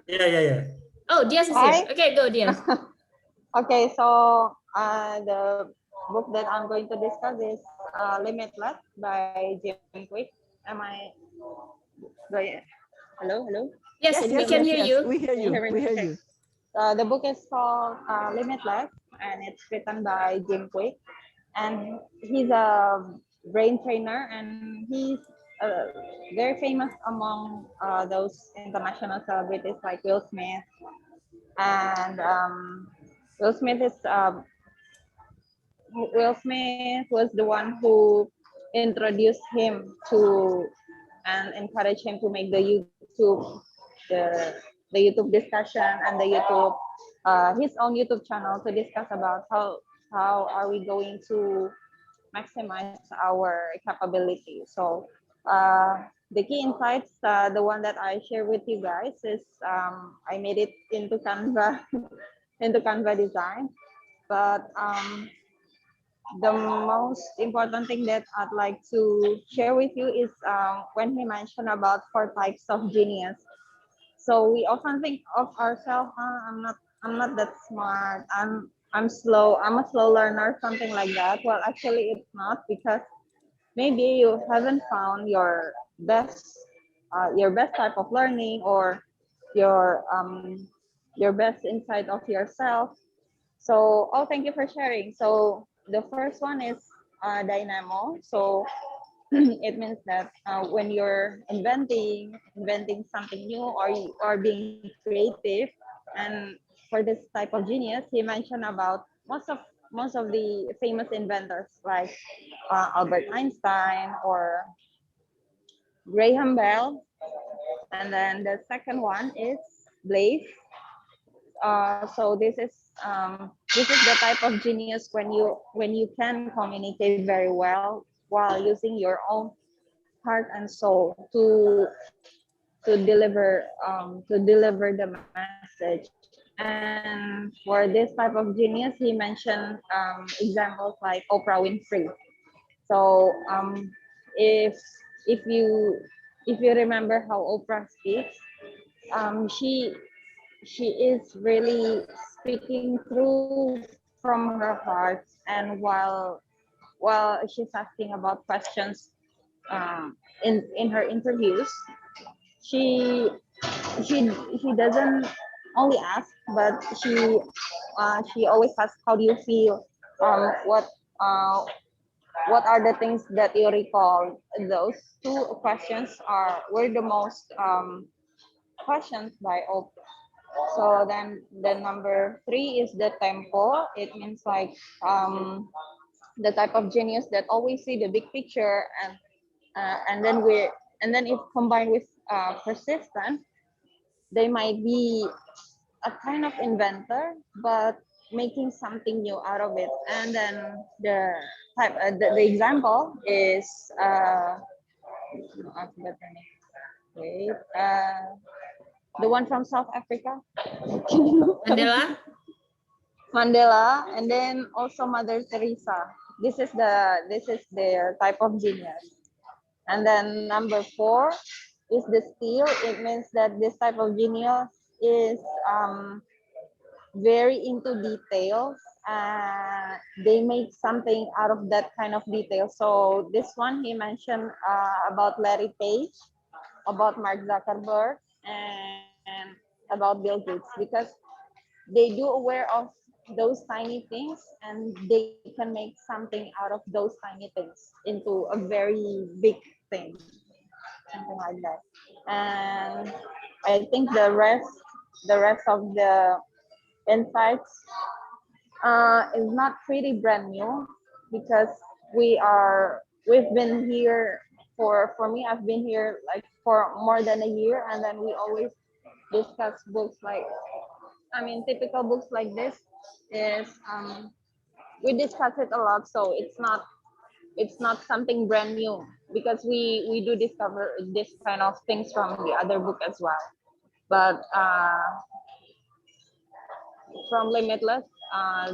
Yeah. Oh, Diaz is Hi. here. Okay, go Diaz. Okay, so the book that I'm going to discuss is Limitless by Jim Quick. Am I going? Hello, hello. Yes, Can you we hear can me? hear you. We hear Can you you. hear me? We hear Okay. you. The book is called Limitless, and it's written by Jim Quick, and he's a brain trainer, and he's very famous among those international celebrities like Will Smith, and Will Smith is Will Smith was the one who introduced him to and encouraged him to make the the YouTube discussion and the YouTube his own YouTube channel to discuss about how are we going to maximize our capability. So the key insights, the one that I share with you guys is I made it into Canva into Canva design, but the most important thing that I'd like to share with you is when he mentioned about 4 types of genius. So we often think of ourselves, I'm not that smart. I'm slow. I'm a slow learner, something like that. Well, actually, it's not because maybe you haven't found your best type of learning or your your best insight of yourself. So, oh, thank you for sharing. So the first one is dynamo. So it means that when you're inventing something new, or you are being creative, and for this type of genius, he mentioned about most of the famous inventors like Albert Einstein or Graham Bell. And then the second one is Blaze. So this is the type of genius when you can communicate very well while using your own heart and soul to deliver the message. And for this type of genius, he mentioned examples like Oprah Winfrey. So if if you if you remember how Oprah speaks, she is really speaking through from her heart, and while she's asking about questions in her interviews, she she doesn't only ask, but she always asks, how do you feel, uh, what are the things that you recall. Those two questions were the most questions by Oprah. So then the number 3 is the tempo. It means like the type of genius that always see the big picture, and then if combined with persistence, they might be a kind of inventor, but making something new out of it. And then the example is I forgot her name. Wait, the one from South Africa. Mandela? Mandela, and then also Mother Teresa. This is their type of genius. And then number 4 is the steel. It means that this type of genius is very into details. They make something out of that kind of detail. So this one he mentioned about Larry Page, about Mark Zuckerberg, and about Bill Gates, because they do aware of those tiny things, and they can make something out of those tiny things into a very big thing, something like that. And I think the rest of the insights is not pretty brand new, because we've been here for me, I've been here like for more than a year, and then we always discuss books like, I mean, typical books like this is, we discuss it a lot, so it's not something brand new, because we do discover this kind of things from the other book as well. But from Limitless,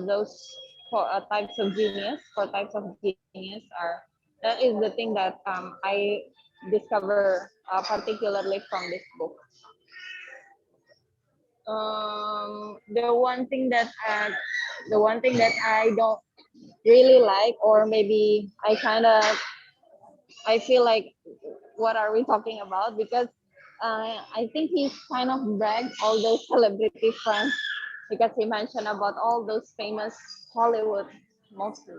those four types of genius are, that is the thing that I discover particularly from this book. The one thing that I don't really like, or maybe I feel like, what are we talking about? Because I think he kind of bragged all those celebrity friends, because he mentioned about all those famous Hollywood mostly.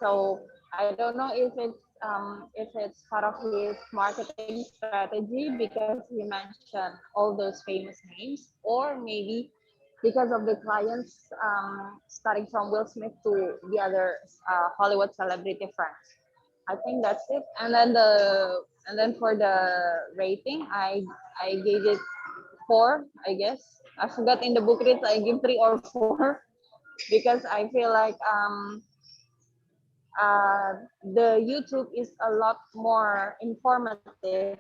So I don't know if it's part of his marketing strategy, because he mentioned all those famous names, or maybe because of the clients, starting from Will Smith to the other Hollywood celebrity friends. I think that's it. And then for the rating, I gave it 4, I guess. I forgot in the book reads I give 3 or 4, because I feel like the YouTube is a lot more informative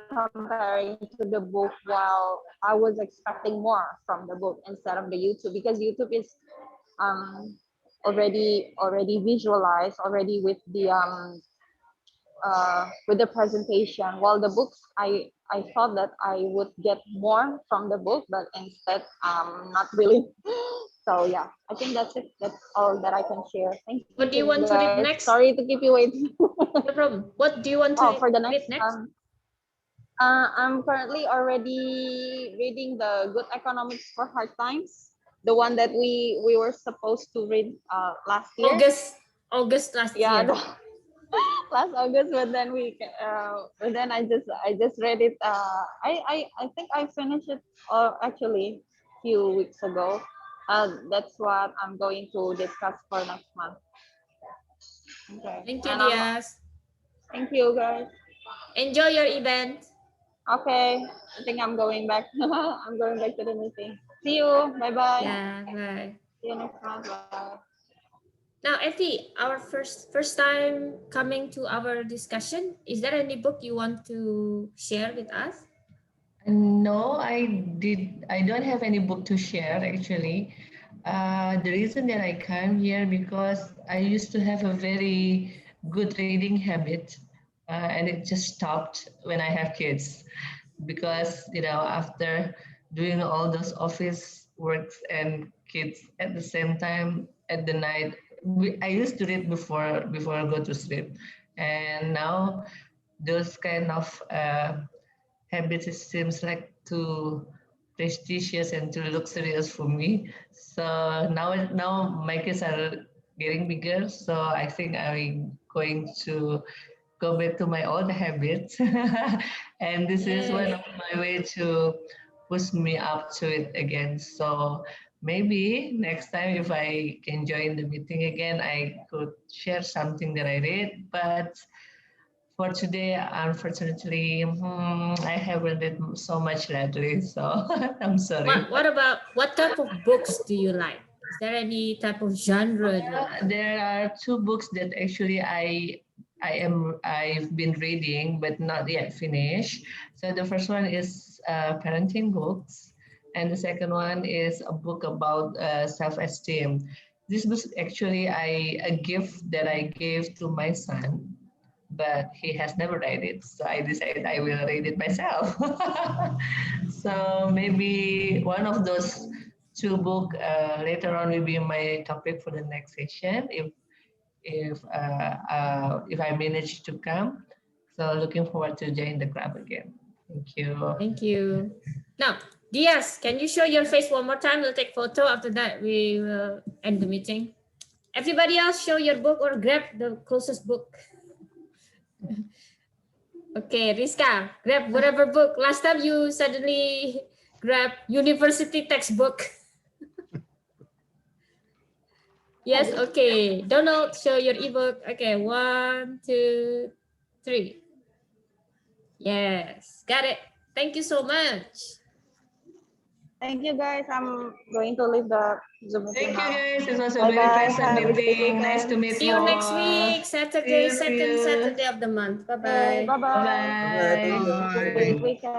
comparing to the book, while I was expecting more from the book instead of the YouTube, because YouTube is um, already visualized already with the presentation, while the books, I thought that I would get more from the book, but instead not really. So yeah, I think that's it. That's all that I can share. Thank you What do you want to guys. read next? Sorry to keep you waiting. No problem. What do you want to Oh, for the read next, next? I'm currently already reading the Good Economics for Hard Times, the one that we were supposed to read last year. August last Yeah, year. last August, but then I just read it. I think I finished it, actually few weeks ago. That's what I'm going to discuss for next month. Okay. Thank you, And Diaz. thank you guys. Enjoy your event. Okay, I think I'm going back. I'm going back to the meeting. See you. Bye bye. Yeah, bye. See you next month. Bye. Now, Effie, our first time coming to our discussion. Is there any book you want to share with us? No, I don't have any book to share actually. The reason that I came here because I used to have a very good reading habit, and it just stopped when I have kids, because after doing all those office works and kids at the same time at the night, I used to read before I go to sleep, and now those kind of habits, it seems like too prestigious and too luxurious for me. So now my kids are getting bigger, so I think I'm going to go back to my old habits. And this is one Yay. of my way to push me up to it again. So maybe next time if I can join the meeting again, I could share something that I read. But for today, unfortunately, I haven't read so much lately, so I'm sorry. What type of books do you like? Is there any type of genre do you like? There are two books that actually I've been reading but not yet finished. So the first one is parenting books, and the second one is a book about self-esteem. This book actually a gift that I gave to my son, but he has never read it. So I decided I will read it myself. So maybe one of those two book later on will be my topic for the next session if I manage to come. So looking forward to join the club again. Thank you. Thank you. Now, Diaz, can you show your face one more time? We'll take photo. After that, we will end the meeting. Everybody else, show your book or grab the closest book. Okay, Rizka, grab whatever book. Last time you suddenly grab university textbook. Yes, okay. Donald, show your ebook. Okay, 1, 2, 3. Yes, got it. Thank you so much. Thank you, guys. I'm going to leave the Zoom meeting Thank you, now. guys. It was a Bye very bye. pleasant Have a good meeting. Nice to weekend. meet See you you next all. week, Saturday, See second you. Saturday of the month. Bye-bye. Bye bye. Bye. Have a Bye. good weekend.